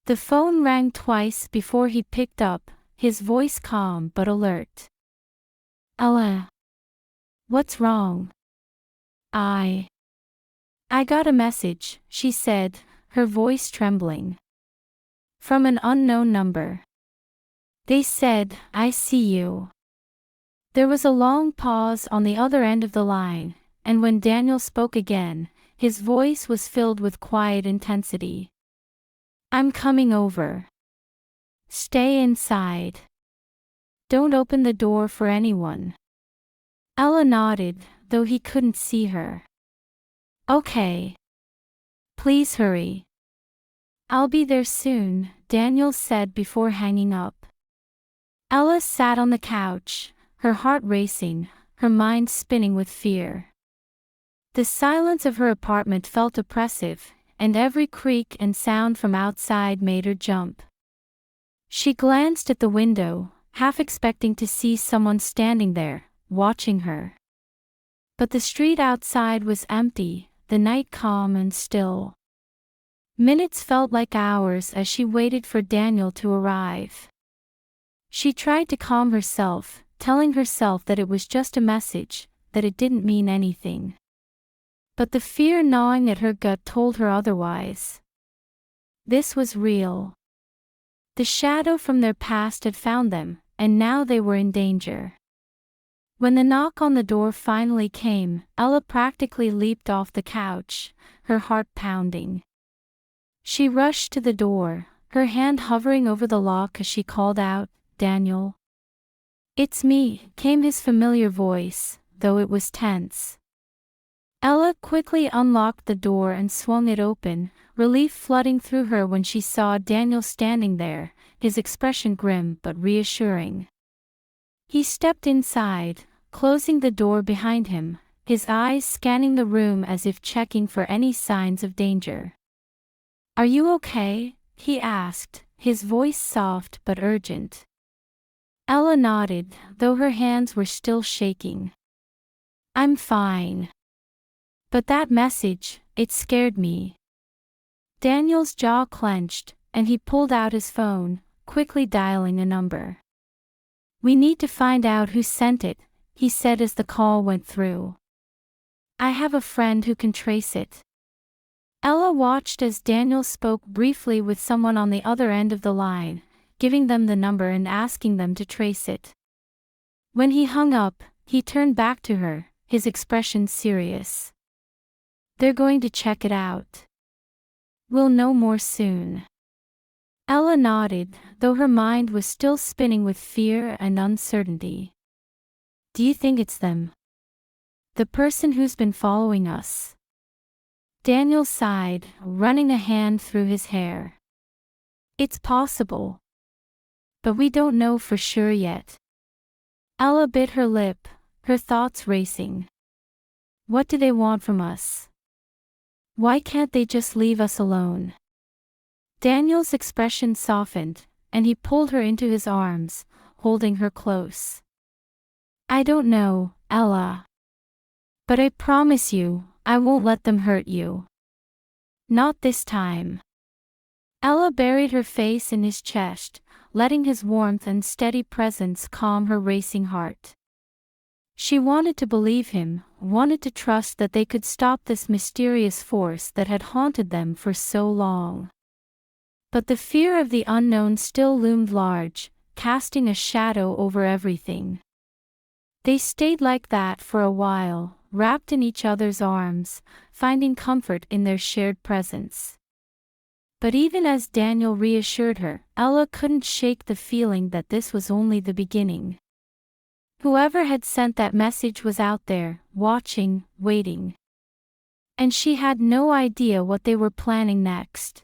The phone rang twice before he picked up, his voice calm but alert. Ella. What's wrong? I got a message, she said, her voice trembling. From an unknown number. They said, I see you. There was a long pause on the other end of the line, and when Daniel spoke again, his voice was filled with quiet intensity. I'm coming over. Stay inside. Don't open the door for anyone. Ella nodded, though he couldn't see her. Okay. Please hurry. I'll be there soon, Daniel said before hanging up. Ella sat on the couch, her heart racing, her mind spinning with fear. The silence of her apartment felt oppressive, and every creak and sound from outside made her jump. She glanced at the window, half expecting to see someone standing there, watching her. But the street outside was empty, the night calm and still. Minutes felt like hours as she waited for Daniel to arrive. She tried to calm herself, telling herself that it was just a message, that it didn't mean anything. But the fear gnawing at her gut told her otherwise. This was real. The shadow from their past had found them, and now they were in danger. When the knock on the door finally came, Ella practically leaped off the couch, her heart pounding. She rushed to the door, her hand hovering over the lock as she called out, Daniel. It's me, came his familiar voice, though it was tense. Ella quickly unlocked the door and swung it open, relief flooding through her when she saw Daniel standing there, his expression grim but reassuring. He stepped inside, closing the door behind him, his eyes scanning the room as if checking for any signs of danger. Are you okay? He asked, his voice soft but urgent. Ella nodded, though her hands were still shaking. I'm fine. But that message, it scared me. Daniel's jaw clenched, and he pulled out his phone, quickly dialing a number. We need to find out who sent it, he said as the call went through. I have a friend who can trace it. Ella watched as Daniel spoke briefly with someone on the other end of the line, giving them the number and asking them to trace it. When he hung up, he turned back to her, his expression serious. They're going to check it out. We'll know more soon. Ella nodded, though her mind was still spinning with fear and uncertainty. Do you think it's them? The person who's been following us? Daniel sighed, running a hand through his hair. It's possible. But we don't know for sure yet. Ella bit her lip, her thoughts racing. What do they want from us? Why can't they just leave us alone? Daniel's expression softened, and he pulled her into his arms, holding her close. I don't know, Ella. But I promise you, I won't let them hurt you. Not this time. Ella buried her face in his chest, letting his warmth and steady presence calm her racing heart. She wanted to believe him, wanted to trust that they could stop this mysterious force that had haunted them for so long. But the fear of the unknown still loomed large, casting a shadow over everything. They stayed like that for a while, wrapped in each other's arms, finding comfort in their shared presence. But even as Daniel reassured her, Ella couldn't shake the feeling that this was only the beginning. Whoever had sent that message was out there, watching, waiting. And she had no idea what they were planning next.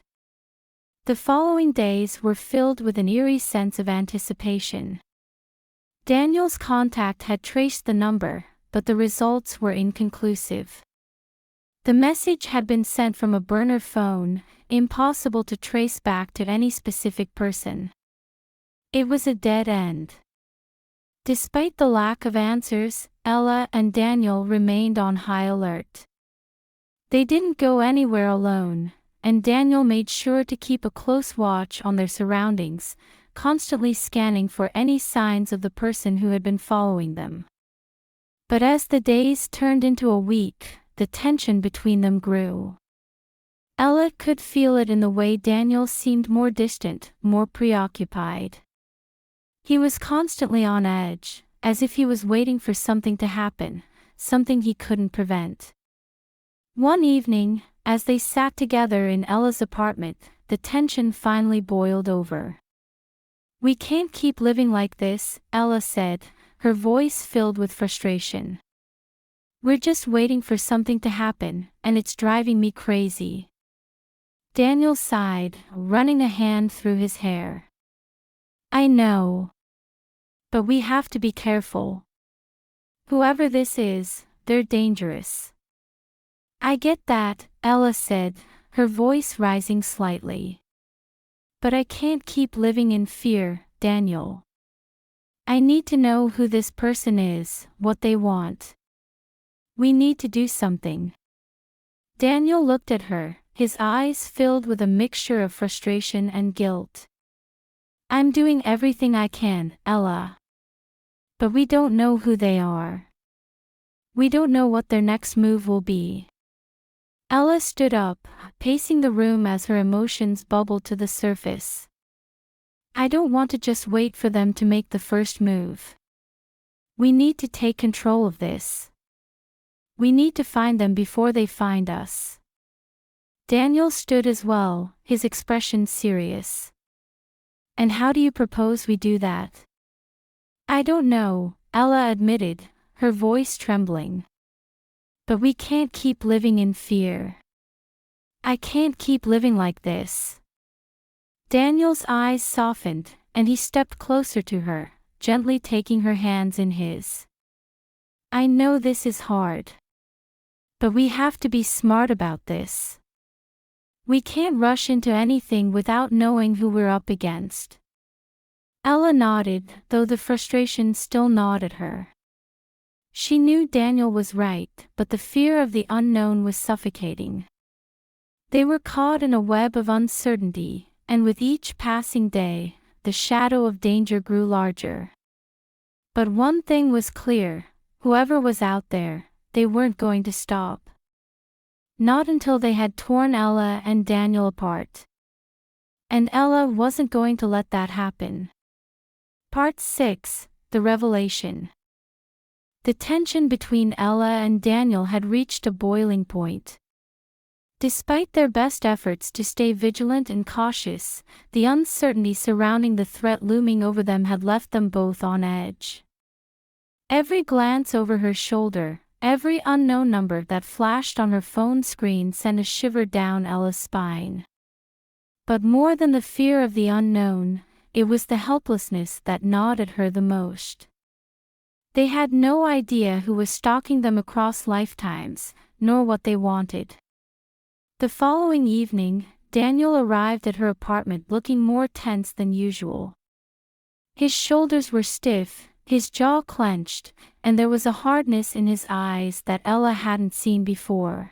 The following days were filled with an eerie sense of anticipation. Daniel's contact had traced the number, but the results were inconclusive. The message had been sent from a burner phone, impossible to trace back to any specific person. It was a dead end. Despite the lack of answers, Ella and Daniel remained on high alert. They didn't go anywhere alone, and Daniel made sure to keep a close watch on their surroundings, constantly scanning for any signs of the person who had been following them. But as the days turned into a week, the tension between them grew. Ella could feel it in the way Daniel seemed more distant, more preoccupied. He was constantly on edge, as if he was waiting for something to happen, something he couldn't prevent. One evening, as they sat together in Ella's apartment, the tension finally boiled over. "We can't keep living like this," Ella said, her voice filled with frustration. "We're just waiting for something to happen, and it's driving me crazy." Daniel sighed, running a hand through his hair. "I know. But we have to be careful. Whoever this is, they're dangerous." "I get that," Ella said, her voice rising slightly. "But I can't keep living in fear, Daniel. I need to know who this person is, what they want. We need to do something." Daniel looked at her, his eyes filled with a mixture of frustration and guilt. "I'm doing everything I can, Ella. But we don't know who they are. We don't know what their next move will be." Ella stood up, pacing the room as her emotions bubbled to the surface. "I don't want to just wait for them to make the first move. We need to take control of this. We need to find them before they find us." Daniel stood as well, his expression serious. "And how do you propose we do that?" "I don't know," Ella admitted, her voice trembling. "But we can't keep living in fear. I can't keep living like this." Daniel's eyes softened, and he stepped closer to her, gently taking her hands in his. "I know this is hard. But we have to be smart about this. We can't rush into anything without knowing who we're up against." Ella nodded, though the frustration still gnawed at her. She knew Daniel was right, but the fear of the unknown was suffocating. They were caught in a web of uncertainty, and with each passing day, the shadow of danger grew larger. But one thing was clear: whoever was out there, they weren't going to stop. Not until they had torn Ella and Daniel apart. And Ella wasn't going to let that happen. Part 6: The Revelation. The tension between Ella and Daniel had reached a boiling point. Despite their best efforts to stay vigilant and cautious, the uncertainty surrounding the threat looming over them had left them both on edge. Every glance over her shoulder, every unknown number that flashed on her phone screen sent a shiver down Ella's spine. But more than the fear of the unknown, it was the helplessness that gnawed at her the most. They had no idea who was stalking them across lifetimes, nor what they wanted. The following evening, Daniel arrived at her apartment looking more tense than usual. His shoulders were stiff, his jaw clenched, and there was a hardness in his eyes that Ella hadn't seen before.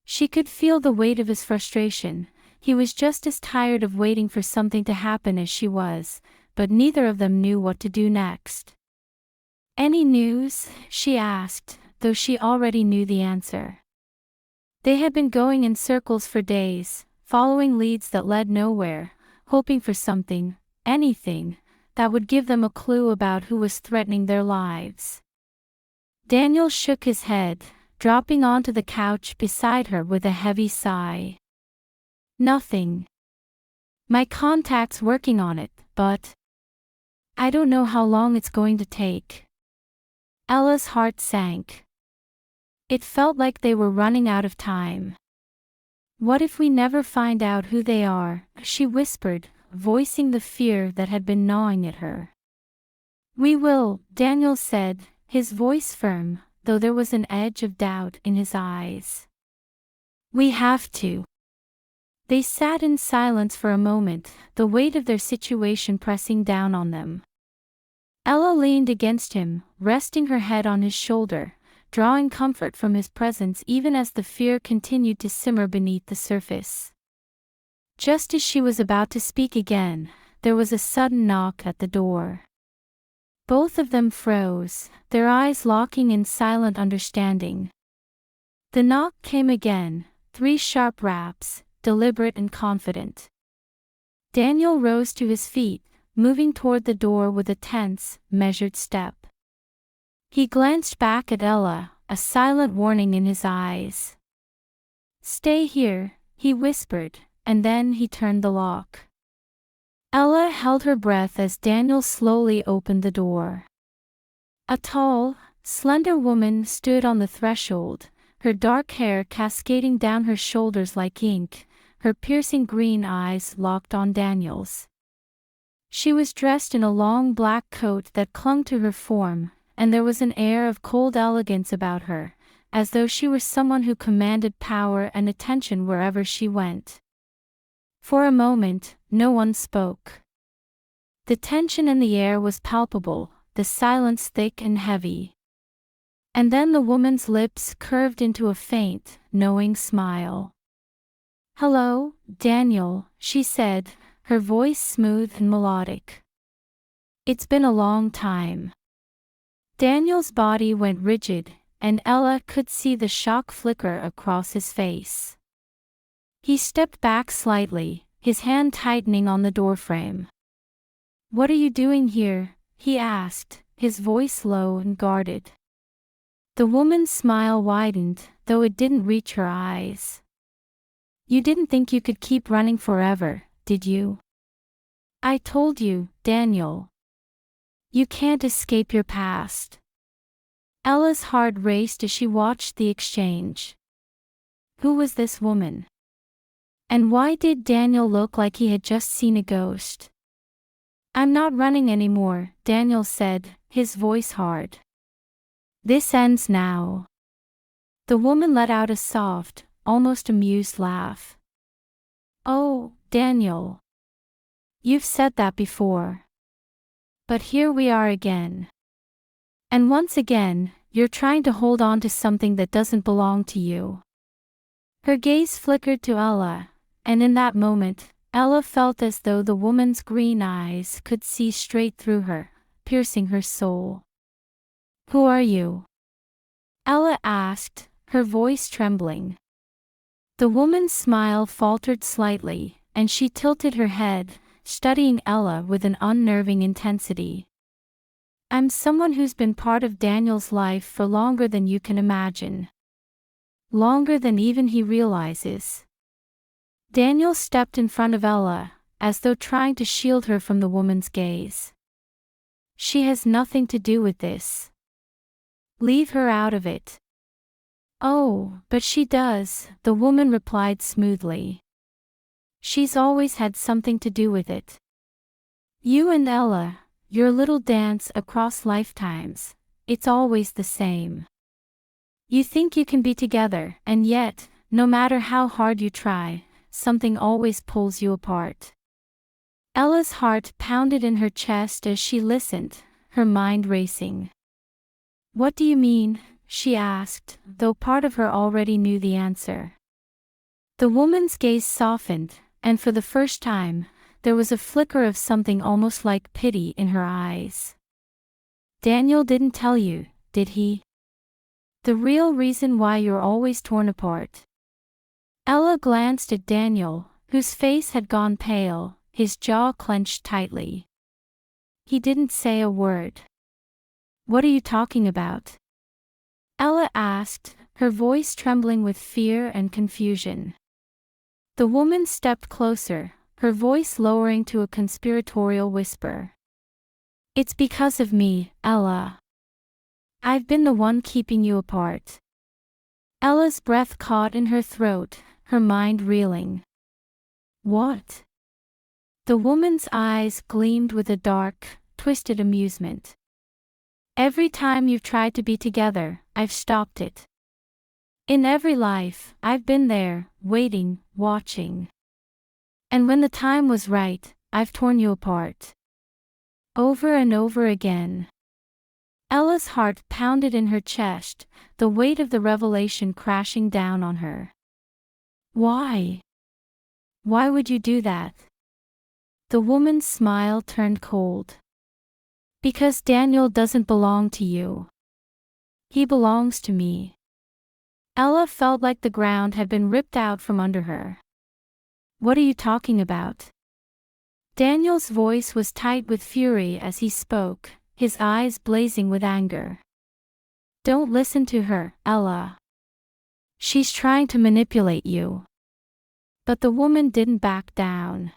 She could feel the weight of his frustration. He was just as tired of waiting for something to happen as she was, but neither of them knew what to do next. "Any news?" she asked, though she already knew the answer. They had been going in circles for days, following leads that led nowhere, hoping for something, anything, that would give them a clue about who was threatening their lives. Daniel shook his head, dropping onto the couch beside her with a heavy sigh. "Nothing. My contact's working on it, but I don't know how long it's going to take." Ella's heart sank. It felt like they were running out of time. What if we never find out who they are? She whispered, voicing the fear that had been gnawing at her. We will, Daniel said, his voice firm, though there was an edge of doubt in his eyes. We have to. They sat in silence for a moment, the weight of their situation pressing down on them. Ella leaned against him, resting her head on his shoulder, drawing comfort from his presence even as the fear continued to simmer beneath the surface. Just as she was about to speak again, there was a sudden knock at the door. Both of them froze, their eyes locking in silent understanding. The knock came again, 3 sharp raps, deliberate and confident. Daniel rose to his feet, moving toward the door with a tense, measured step. He glanced back at Ella, a silent warning in his eyes. Stay here, he whispered, and then he turned the lock. Ella held her breath as Daniel slowly opened the door. A tall, slender woman stood on the threshold, her dark hair cascading down her shoulders like ink, her piercing green eyes locked on Daniel's. She was dressed in a long black coat that clung to her form, and there was an air of cold elegance about her, as though she were someone who commanded power and attention wherever she went. For a moment, no one spoke. The tension in the air was palpable, the silence thick and heavy. And then the woman's lips curved into a faint, knowing smile. Hello, Daniel, she said, her voice smooth and melodic. It's been a long time. Daniel's body went rigid, and Ella could see the shock flicker across his face. He stepped back slightly, his hand tightening on the doorframe. What are you doing here? He asked, his voice low and guarded. The woman's smile widened, though it didn't reach her eyes. You didn't think you could keep running forever, did you? I told you, Daniel. You can't escape your past. Ella's heart raced as she watched the exchange. Who was this woman? And why did Daniel look like he had just seen a ghost? I'm not running anymore, Daniel said, his voice hard. This ends now. The woman let out a soft, almost amused laugh. Oh, Daniel. You've said that before. But here we are again. And once again, you're trying to hold on to something that doesn't belong to you. Her gaze flickered to Ella, and in that moment, Ella felt as though the woman's green eyes could see straight through her, piercing her soul. Who are you? Ella asked, her voice trembling. The woman's smile faltered slightly, and she tilted her head, studying Ella with an unnerving intensity. I'm someone who's been part of Daniel's life for longer than you can imagine. Longer than even he realizes. Daniel stepped in front of Ella, as though trying to shield her from the woman's gaze. She has nothing to do with this. Leave her out of it. Oh, but she does, the woman replied smoothly. She's always had something to do with it. You and Ella, your little dance across lifetimes, it's always the same. You think you can be together, and yet, no matter how hard you try, something always pulls you apart. Ella's heart pounded in her chest as she listened, her mind racing. What do you mean? She asked, though part of her already knew the answer. The woman's gaze softened, and for the first time, there was a flicker of something almost like pity in her eyes. Daniel didn't tell you, did he? The real reason why you're always torn apart. Ella glanced at Daniel, whose face had gone pale, his jaw clenched tightly. He didn't say a word. What are you talking about? Ella asked, her voice trembling with fear and confusion. The woman stepped closer, her voice lowering to a conspiratorial whisper. It's because of me, Ella. I've been the one keeping you apart. Ella's breath caught in her throat, her mind reeling. What? The woman's eyes gleamed with a dark, twisted amusement. Every time you've tried to be together, I've stopped it. In every life, I've been there, waiting, watching. And when the time was right, I've torn you apart. Over and over again. Ella's heart pounded in her chest, the weight of the revelation crashing down on her. Why? Why would you do that? The woman's smile turned cold. Because Daniel doesn't belong to you. He belongs to me. Ella felt like the ground had been ripped out from under her. What are you talking about? Daniel's voice was tight with fury as he spoke, his eyes blazing with anger. Don't listen to her, Ella. She's trying to manipulate you. But the woman didn't back down.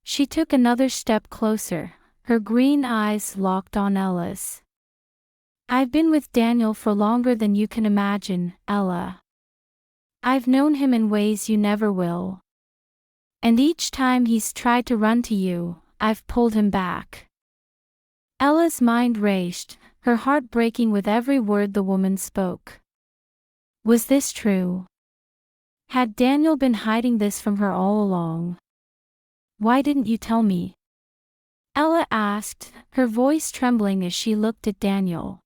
She took another step closer, her green eyes locked on Ella's. I've been with Daniel for longer than you can imagine, Ella. I've known him in ways you never will. And each time he's tried to run to you, I've pulled him back. Ella's mind raced, her heart breaking with every word the woman spoke. Was this true? Had Daniel been hiding this from her all along? Why didn't you tell me? Ella asked, her voice trembling as she looked at Daniel.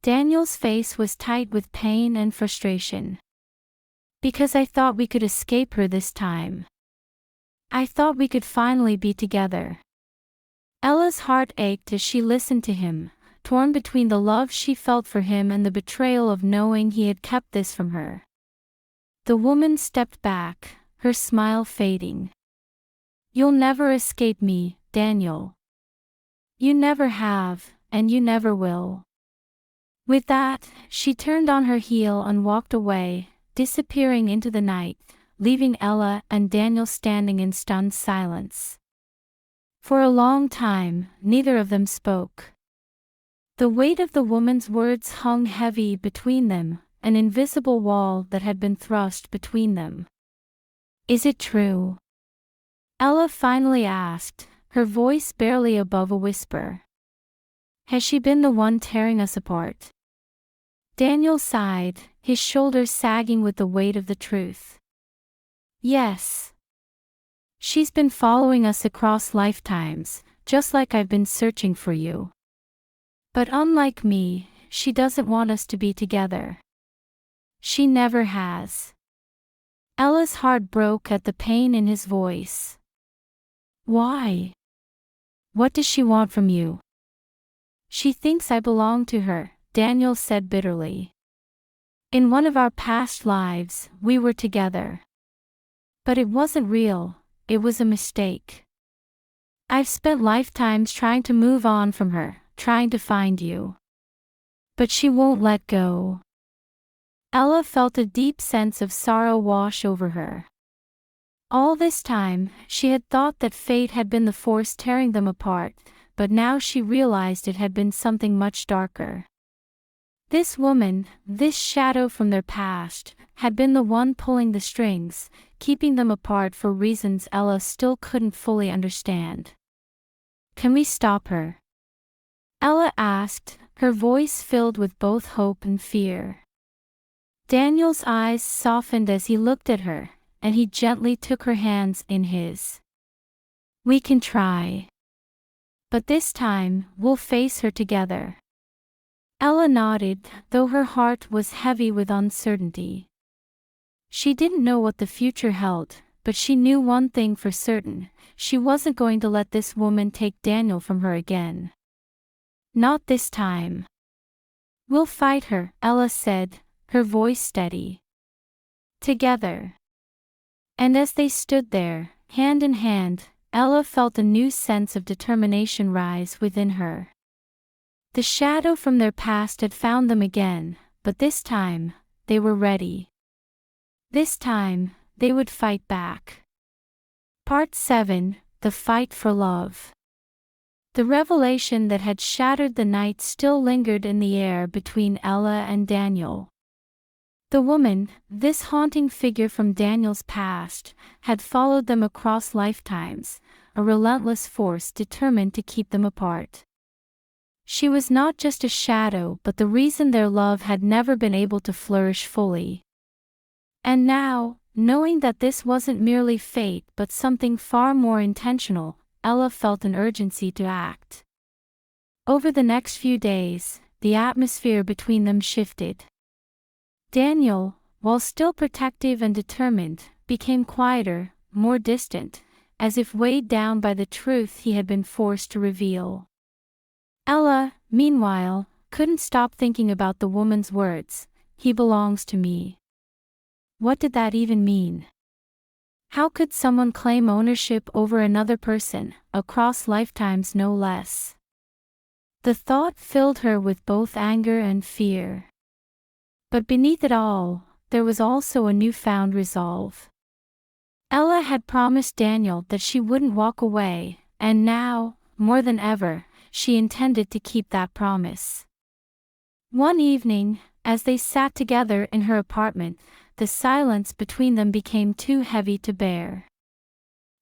Daniel's face was tight with pain and frustration. Because I thought we could escape her this time. I thought we could finally be together. Ella's heart ached as she listened to him, torn between the love she felt for him and the betrayal of knowing he had kept this from her. The woman stepped back, her smile fading. You'll never escape me, Daniel. You never have, and you never will. With that, she turned on her heel and walked away, disappearing into the night, leaving Ella and Daniel standing in stunned silence. For a long time, neither of them spoke. The weight of the woman's words hung heavy between them, an invisible wall that had been thrust between them. Is it true? Ella finally asked, her voice barely above a whisper. Has she been the one tearing us apart? Daniel sighed, his shoulders sagging with the weight of the truth. Yes. She's been following us across lifetimes, just like I've been searching for you. But unlike me, she doesn't want us to be together. She never has. Ella's heart broke at the pain in his voice. Why? What does she want from you? She thinks I belong to her, Daniel said bitterly. In one of our past lives, we were together. But it wasn't real, it was a mistake. I've spent lifetimes trying to move on from her, trying to find you. But she won't let go. Ella felt a deep sense of sorrow wash over her. All this time, she had thought that fate had been the force tearing them apart, but now she realized it had been something much darker. This woman, this shadow from their past, had been the one pulling the strings, keeping them apart for reasons Ella still couldn't fully understand. Can we stop her? Ella asked, her voice filled with both hope and fear. Daniel's eyes softened as he looked at her, and he gently took her hands in his. We can try. But this time, we'll face her together. Ella nodded, though her heart was heavy with uncertainty. She didn't know what the future held, but she knew one thing for certain, she wasn't going to let this woman take Daniel from her again. Not this time. We'll fight her, Ella said, her voice steady. Together. And as they stood there, hand in hand, Ella felt a new sense of determination rise within her. The shadow from their past had found them again, but this time, they were ready. This time, they would fight back. Part 7, The Fight for Love. The revelation that had shattered the night still lingered in the air between Ella and Daniel. The woman, this haunting figure from Daniel's past, had followed them across lifetimes, a relentless force determined to keep them apart. She was not just a shadow but the reason their love had never been able to flourish fully. And now, knowing that this wasn't merely fate but something far more intentional, Ella felt an urgency to act. Over the next few days, the atmosphere between them shifted. Daniel, while still protective and determined, became quieter, more distant, as if weighed down by the truth he had been forced to reveal. Ella, meanwhile, couldn't stop thinking about the woman's words, "He belongs to me." What did that even mean? How could someone claim ownership over another person, across lifetimes no less? The thought filled her with both anger and fear. But beneath it all, there was also a newfound resolve. Ella had promised Daniel that she wouldn't walk away, and now, more than ever, she intended to keep that promise. One evening, as they sat together in her apartment, the silence between them became too heavy to bear.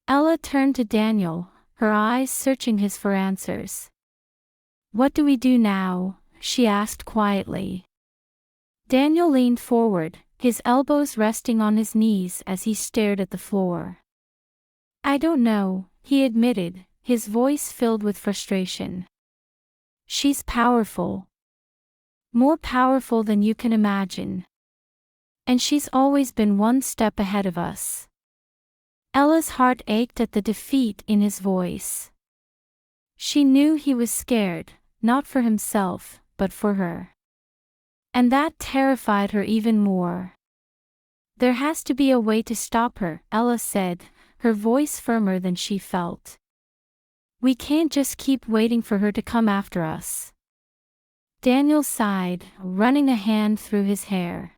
Ella turned to Daniel, her eyes searching his for answers. "What do we do now?" she asked quietly. Daniel leaned forward, his elbows resting on his knees as he stared at the floor. "I don't know," he admitted, his voice filled with frustration. "She's powerful. More powerful than you can imagine. And she's always been one step ahead of us." Ella's heart ached at the defeat in his voice. She knew he was scared, not for himself, but for her. And that terrified her even more. "There has to be a way to stop her," Ella said, her voice firmer than she felt. "We can't just keep waiting for her to come after us." Daniel sighed, running a hand through his hair.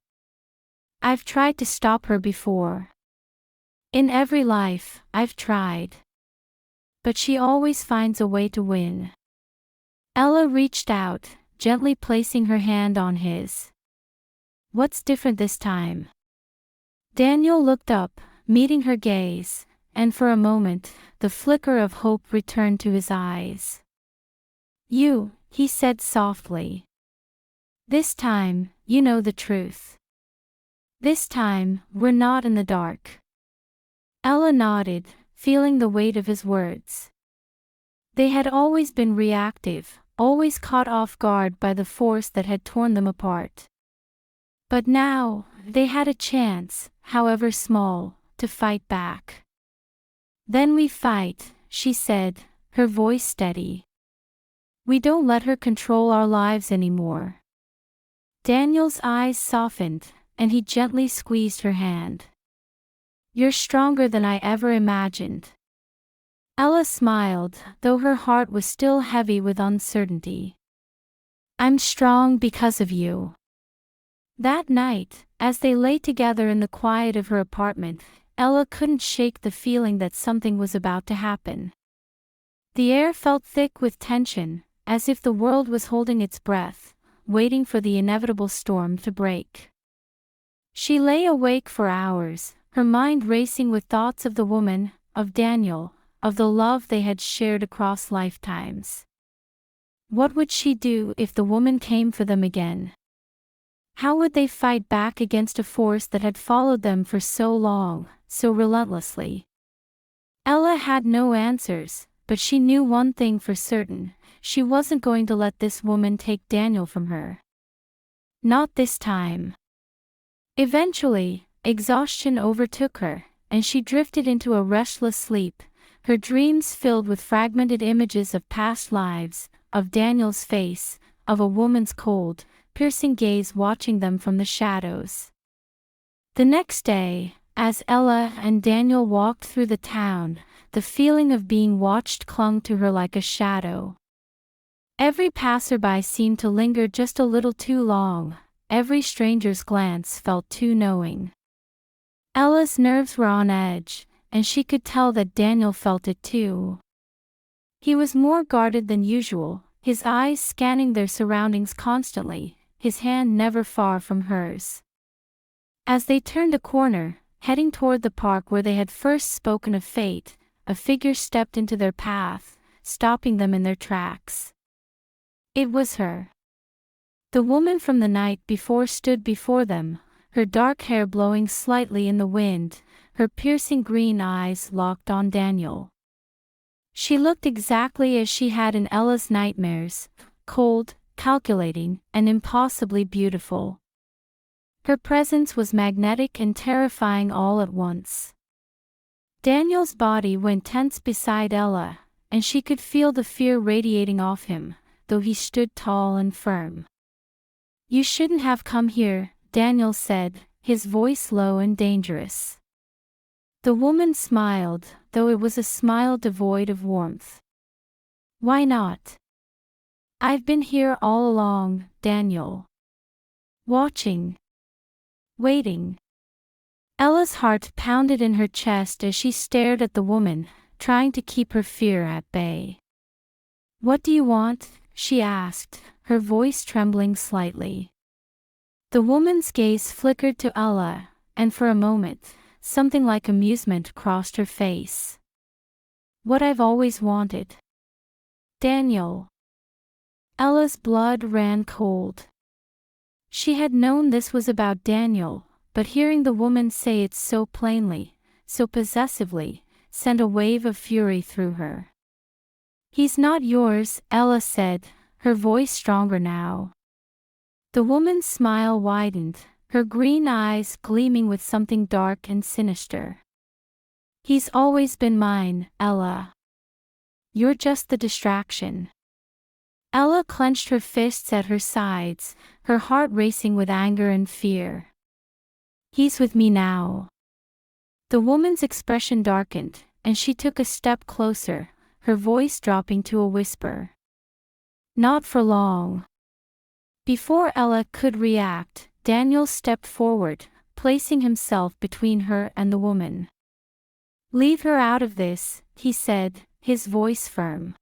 "I've tried to stop her before. In every life, I've tried. But she always finds a way to win." Ella reached out, gently placing her hand on his. "What's different this time?" Daniel looked up, meeting her gaze, and for a moment, the flicker of hope returned to his eyes. "You," he said softly. "This time, you know the truth. This time, we're not in the dark." Ella nodded, feeling the weight of his words. They had always been reactive, always caught off guard by the force that had torn them apart. But now, they had a chance, however small, to fight back. "Then we fight," she said, her voice steady. "We don't let her control our lives anymore." Daniel's eyes softened, and he gently squeezed her hand. "You're stronger than I ever imagined." Ella smiled, though her heart was still heavy with uncertainty. "I'm strong because of you." That night, as they lay together in the quiet of her apartment, Ella couldn't shake the feeling that something was about to happen. The air felt thick with tension, as if the world was holding its breath, waiting for the inevitable storm to break. She lay awake for hours, her mind racing with thoughts of the woman, of Daniel, of the love they had shared across lifetimes. What would she do if the woman came for them again? How would they fight back against a force that had followed them for so long, so relentlessly? Ella had no answers, but she knew one thing for certain: she wasn't going to let this woman take Daniel from her. Not this time. Eventually, exhaustion overtook her, and she drifted into a restless sleep, her dreams filled with fragmented images of past lives, of Daniel's face, of a woman's cold, piercing gaze watching them from the shadows. The next day, as Ella and Daniel walked through the town, the feeling of being watched clung to her like a shadow. Every passerby seemed to linger just a little too long, every stranger's glance felt too knowing. Ella's nerves were on edge, and she could tell that Daniel felt it too. He was more guarded than usual, his eyes scanning their surroundings constantly, his hand never far from hers. As they turned a corner, heading toward the park where they had first spoken of fate, a figure stepped into their path, stopping them in their tracks. It was her. The woman from the night before stood before them, her dark hair blowing slightly in the wind, her piercing green eyes locked on Daniel. She looked exactly as she had in Ella's nightmares, cold, calculating, and impossibly beautiful. Her presence was magnetic and terrifying all at once. Daniel's body went tense beside Ella, and she could feel the fear radiating off him, though he stood tall and firm. "You shouldn't have come here," Daniel said, his voice low and dangerous. The woman smiled, though it was a smile devoid of warmth. "Why not? I've been here all along, Daniel. Watching. Waiting." Ella's heart pounded in her chest as she stared at the woman, trying to keep her fear at bay. "What do you want?" she asked, her voice trembling slightly. The woman's gaze flickered to Ella, and for a moment, something like amusement crossed her face. "What I've always wanted. Daniel." Ella's blood ran cold. She had known this was about Daniel, but hearing the woman say it so plainly, so possessively, sent a wave of fury through her. "He's not yours," Ella said, her voice stronger now. The woman's smile widened, her green eyes gleaming with something dark and sinister. "He's always been mine, Ella. You're just the distraction." Ella clenched her fists at her sides, her heart racing with anger and fear. "He's with me now." The woman's expression darkened, and she took a step closer, her voice dropping to a whisper. "Not for long." Before Ella could react, Daniel stepped forward, placing himself between her and the woman. "Leave her out of this," he said, his voice firm.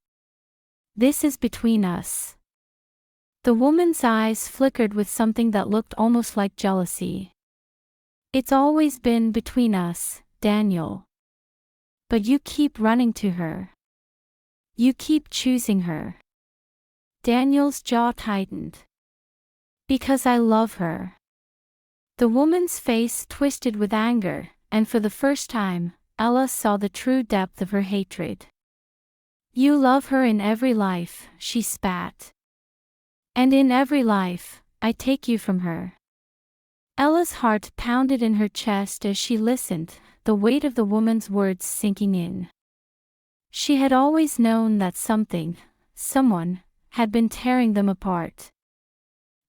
"This is between us." The woman's eyes flickered with something that looked almost like jealousy. "It's always been between us, Daniel. But you keep running to her. You keep choosing her." Daniel's jaw tightened. "Because I love her." The woman's face twisted with anger, and for the first time, Ella saw the true depth of her hatred. "You love her in every life," she spat. "And in every life, I take you from her." Ella's heart pounded in her chest as she listened, the weight of the woman's words sinking in. She had always known that something, someone, had been tearing them apart.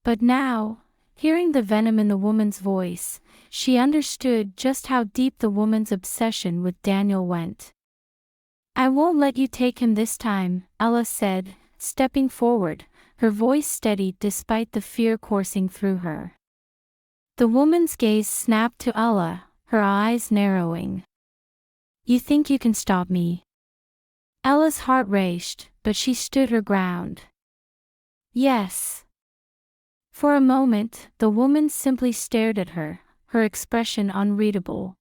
But now, hearing the venom in the woman's voice, she understood just how deep the woman's obsession with Daniel went. "I won't let you take him this time," Ella said, stepping forward, her voice steady despite the fear coursing through her. The woman's gaze snapped to Ella, her eyes narrowing. "You think you can stop me?" Ella's heart raced, but she stood her ground. "Yes." For a moment, the woman simply stared at her, her expression unreadable.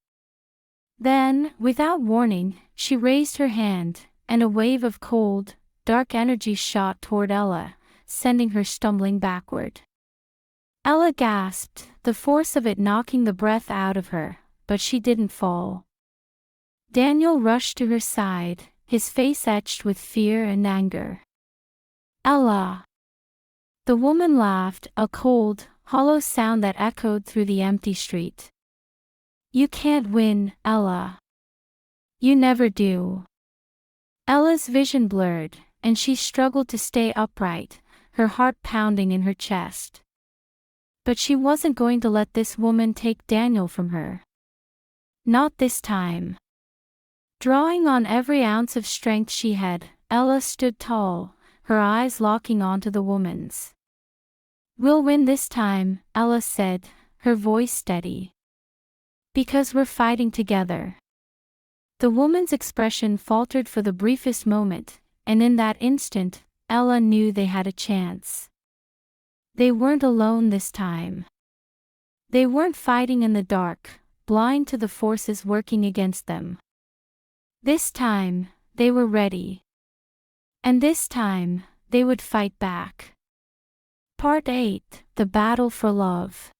Then, without warning, she raised her hand, and a wave of cold, dark energy shot toward Ella, sending her stumbling backward. Ella gasped, the force of it knocking the breath out of her, but she didn't fall. Daniel rushed to her side, his face etched with fear and anger. "Ella!" The woman laughed, a cold, hollow sound that echoed through the empty street. "You can't win, Ella. You never do." Ella's vision blurred, and she struggled to stay upright, her heart pounding in her chest. But she wasn't going to let this woman take Daniel from her. Not this time. Drawing on every ounce of strength she had, Ella stood tall, her eyes locking onto the woman's. "We'll win this time," Ella said, her voice steady. "Because we're fighting together." The woman's expression faltered for the briefest moment, and in that instant, Ella knew they had a chance. They weren't alone this time. They weren't fighting in the dark, blind to the forces working against them. This time, they were ready. And this time, they would fight back. Part 8: The Battle for Love.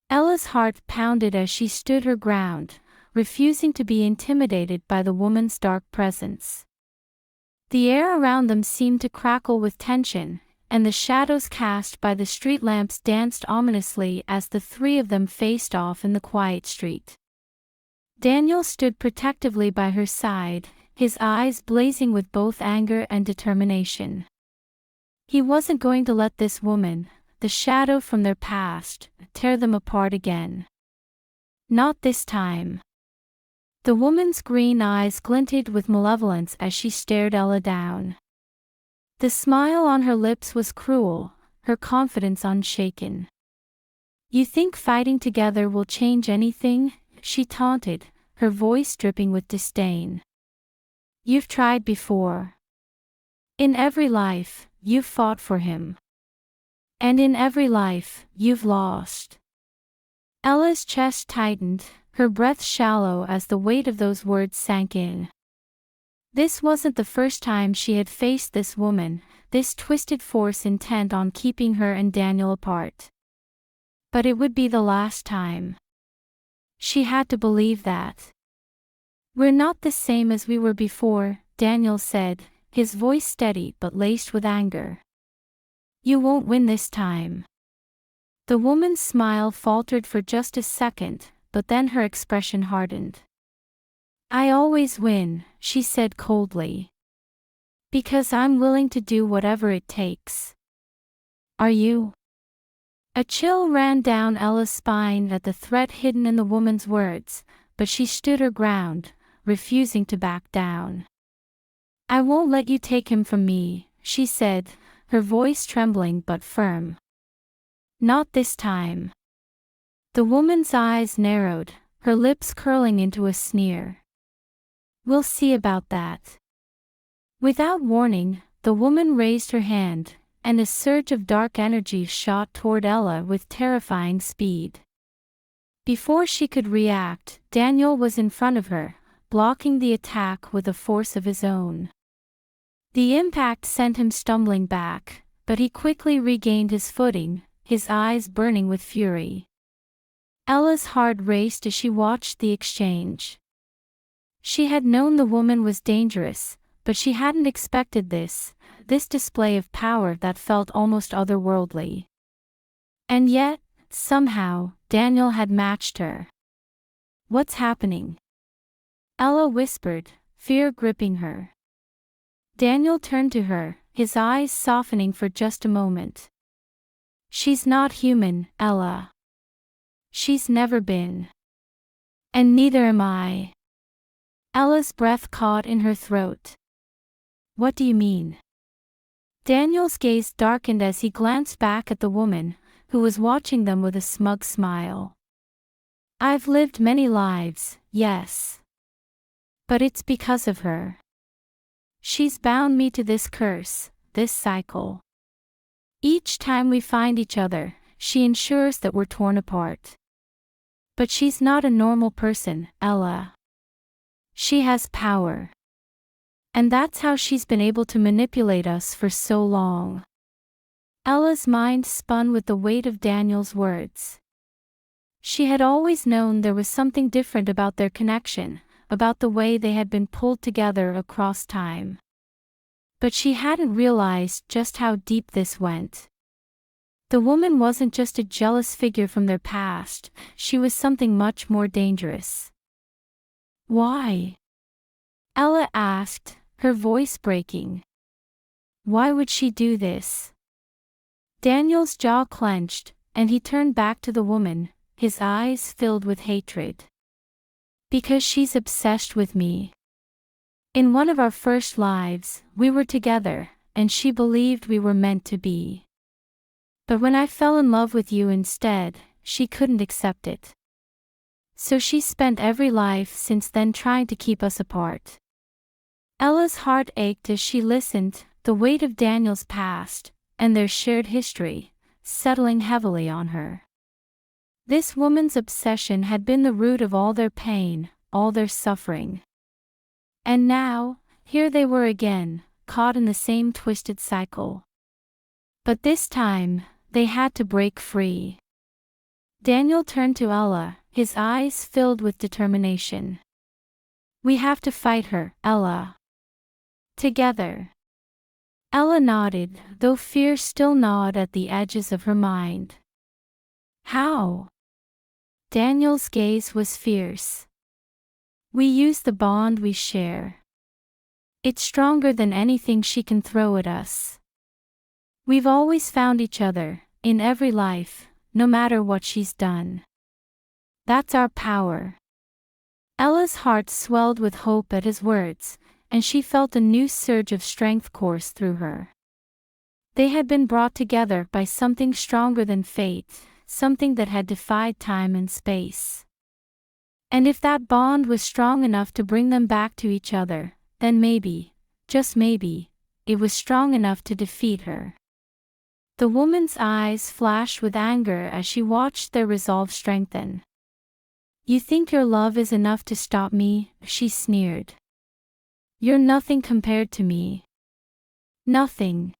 Ella's heart pounded as she stood her ground, refusing to be intimidated by the woman's dark presence. The air around them seemed to crackle with tension, and the shadows cast by the street lamps danced ominously as the three of them faced off in the quiet street. Daniel stood protectively by her side, his eyes blazing with both anger and determination. He wasn't going to let this woman, the shadow from their past, tear them apart again. Not this time. The woman's green eyes glinted with malevolence as she stared Ella down. The smile on her lips was cruel, her confidence unshaken. "You think fighting together will change anything?" she taunted, her voice dripping with disdain. "You've tried before. In every life, you've fought for him. And in every life, you've lost." Ella's chest tightened, her breath shallow as the weight of those words sank in. This wasn't the first time she had faced this woman, this twisted force intent on keeping her and Daniel apart. But it would be the last time. She had to believe that. "We're not the same as we were before," Daniel said, his voice steady but laced with anger. "You won't win this time." The woman's smile faltered for just a second, but then her expression hardened. "I always win," she said coldly. "Because I'm willing to do whatever it takes." "Are you?" A chill ran down Ella's spine at the threat hidden in the woman's words, but she stood her ground, refusing to back down. "I won't let you take him from me," she said, her voice trembling but firm. "Not this time." The woman's eyes narrowed, her lips curling into a sneer. "We'll see about that." Without warning, the woman raised her hand, and a surge of dark energy shot toward Ella with terrifying speed. Before she could react, Daniel was in front of her, blocking the attack with a force of his own. The impact sent him stumbling back, but he quickly regained his footing, his eyes burning with fury. Ella's heart raced as she watched the exchange. She had known the woman was dangerous, but she hadn't expected this display of power that felt almost otherworldly. And yet, somehow, Daniel had matched her. "What's happening?" Ella whispered, fear gripping her. Daniel turned to her, his eyes softening for just a moment. "She's not human, Ella. She's never been. And neither am I." Ella's breath caught in her throat. "What do you mean?" Daniel's gaze darkened as he glanced back at the woman, who was watching them with a smug smile. "I've lived many lives, yes. But it's because of her. She's bound me to this curse, this cycle. Each time we find each other, she ensures that we're torn apart. But she's not a normal person, Ella. She has power. And that's how she's been able to manipulate us for so long." Ella's mind spun with the weight of Daniel's words. She had always known there was something different about their connection, about the way they had been pulled together across time. But she hadn't realized just how deep this went. The woman wasn't just a jealous figure from their past, she was something much more dangerous. "Why?" Ella asked, her voice breaking. "Why would she do this?" Daniel's jaw clenched, and he turned back to the woman, his eyes filled with hatred. "Because she's obsessed with me. In one of our first lives, we were together, and she believed we were meant to be. But when I fell in love with you instead, she couldn't accept it. So she spent every life since then trying to keep us apart." Ella's heart ached as she listened, the weight of Daniel's past, and their shared history, settling heavily on her. This woman's obsession had been the root of all their pain, all their suffering. And now, here they were again, caught in the same twisted cycle. But this time, they had to break free. Daniel turned to Ella, his eyes filled with determination. "We have to fight her, Ella. Together." Ella nodded, though fear still gnawed at the edges of her mind. "How?" Daniel's gaze was fierce. "We use the bond we share. It's stronger than anything she can throw at us. We've always found each other, in every life, no matter what she's done. That's our power." Ella's heart swelled with hope at his words, and she felt a new surge of strength course through her. They had been brought together by something stronger than fate, something that had defied time and space. And if that bond was strong enough to bring them back to each other, then maybe, just maybe, it was strong enough to defeat her. The woman's eyes flashed with anger as she watched their resolve strengthen. "You think your love is enough to stop me?" she sneered. "You're nothing compared to me." "Nothing."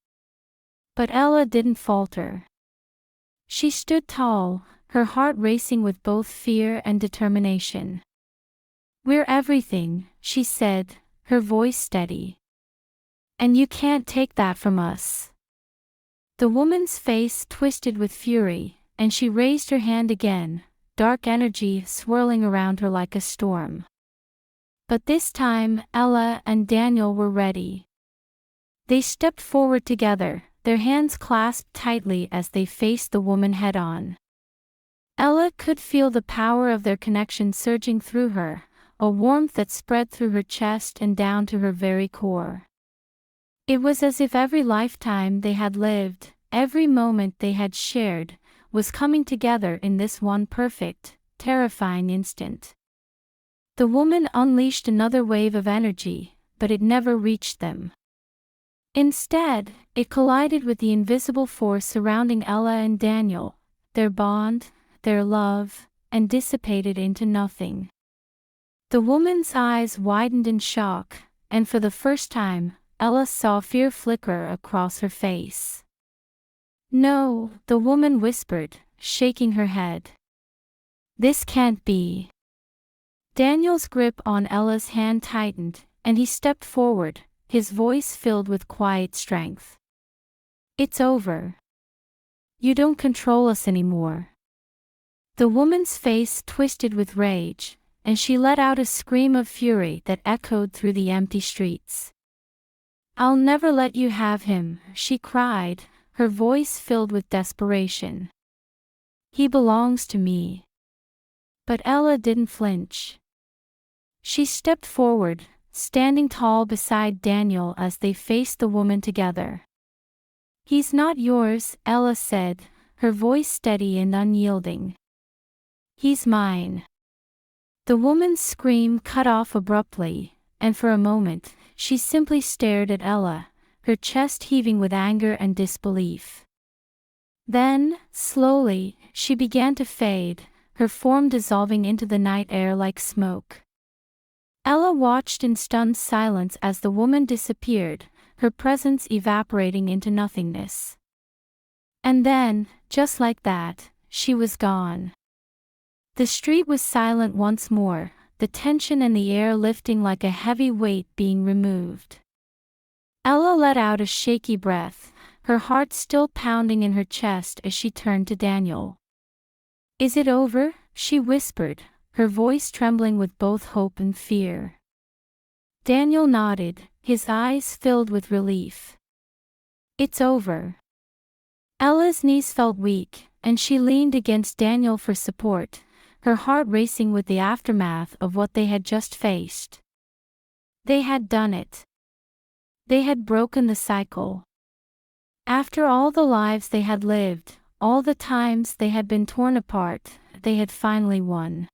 But Ella didn't falter. She stood tall, her heart racing with both fear and determination. "We're everything," she said, her voice steady. "And you can't take that from us." The woman's face twisted with fury, and she raised her hand again, dark energy swirling around her like a storm. But this time, Ella and Daniel were ready. They stepped forward together, their hands clasped tightly as they faced the woman head-on. Ella could feel the power of their connection surging through her, a warmth that spread through her chest and down to her very core. It was as if every lifetime they had lived, every moment they had shared, was coming together in this one perfect, terrifying instant. The woman unleashed another wave of energy, but it never reached them. Instead, it collided with the invisible force surrounding Ella and Daniel, their bond, their love, and dissipated into nothing. The woman's eyes widened in shock, and for the first time, Ella saw fear flicker across her face. "No," the woman whispered, shaking her head. "This can't be." Daniel's grip on Ella's hand tightened, and he stepped forward, his voice filled with quiet strength. "It's over. You don't control us anymore." The woman's face twisted with rage, and she let out a scream of fury that echoed through the empty streets. "I'll never let you have him," she cried, her voice filled with desperation. "He belongs to me." But Ella didn't flinch. She stepped forward, standing tall beside Daniel as they faced the woman together. "He's not yours," Ella said, her voice steady and unyielding. "He's mine." The woman's scream cut off abruptly, and for a moment, she simply stared at Ella, her chest heaving with anger and disbelief. Then, slowly, she began to fade, her form dissolving into the night air like smoke. Ella watched in stunned silence as the woman disappeared, her presence evaporating into nothingness. And then, just like that, she was gone. The street was silent once more, the tension in the air lifting like a heavy weight being removed. Ella let out a shaky breath, her heart still pounding in her chest as she turned to Daniel. "Is it over?" she whispered, her voice trembling with both hope and fear. Daniel nodded, his eyes filled with relief. "It's over." Ella's knees felt weak, and she leaned against Daniel for support, her heart racing with the aftermath of what they had just faced. They had done it. They had broken the cycle. After all the lives they had lived, all the times they had been torn apart, they had finally won.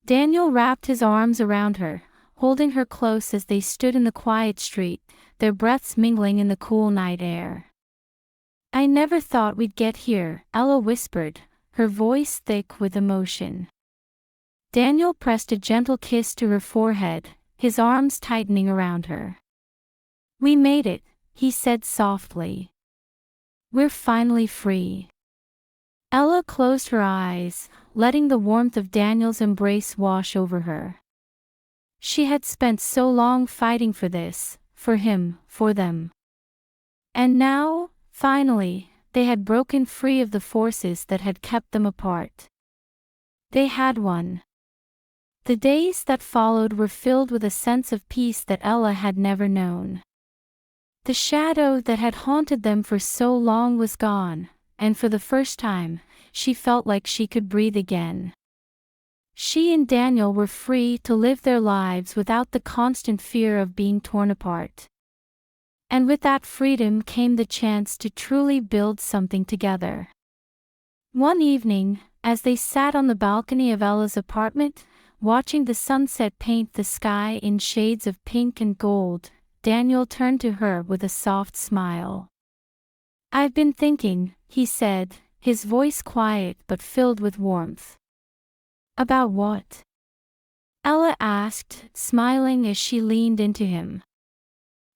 Daniel wrapped his arms around her, holding her close as they stood in the quiet street, their breaths mingling in the cool night air. "I never thought we'd get here," Ella whispered, her voice thick with emotion. Daniel pressed a gentle kiss to her forehead, his arms tightening around her. "We made it," he said softly. "We're finally free." Ella closed her eyes, letting the warmth of Daniel's embrace wash over her. She had spent so long fighting for this, for him, for them. And now, finally, they had broken free of the forces that had kept them apart. They had won. The days that followed were filled with a sense of peace that Ella had never known. The shadow that had haunted them for so long was gone, and for the first time, she felt like she could breathe again. She and Daniel were free to live their lives without the constant fear of being torn apart. And with that freedom came the chance to truly build something together. One evening, as they sat on the balcony of Ella's apartment, watching the sunset paint the sky in shades of pink and gold, Daniel turned to her with a soft smile. "I've been thinking," he said, his voice quiet but filled with warmth. "About what?" Ella asked, smiling as she leaned into him.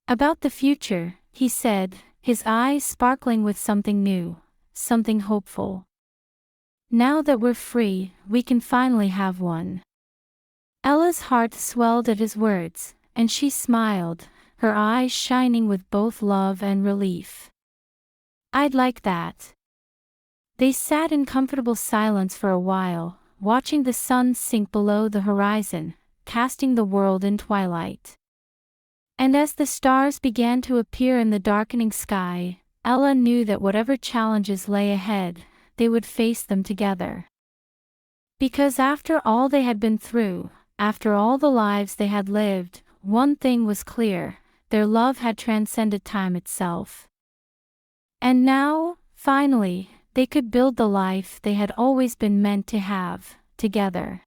"About the future," he said, his eyes sparkling with something new, something hopeful. "Now that we're free, we can finally have one." Ella's heart swelled at his words, and she smiled, her eyes shining with both love and relief. "I'd like that." They sat in comfortable silence for a while, watching the sun sink below the horizon, casting the world in twilight. And as the stars began to appear in the darkening sky, Ella knew that whatever challenges lay ahead, they would face them together. Because after all they had been through, after all the lives they had lived, one thing was clear: their love had transcended time itself. And now, finally, they could build the life they had always been meant to have, together.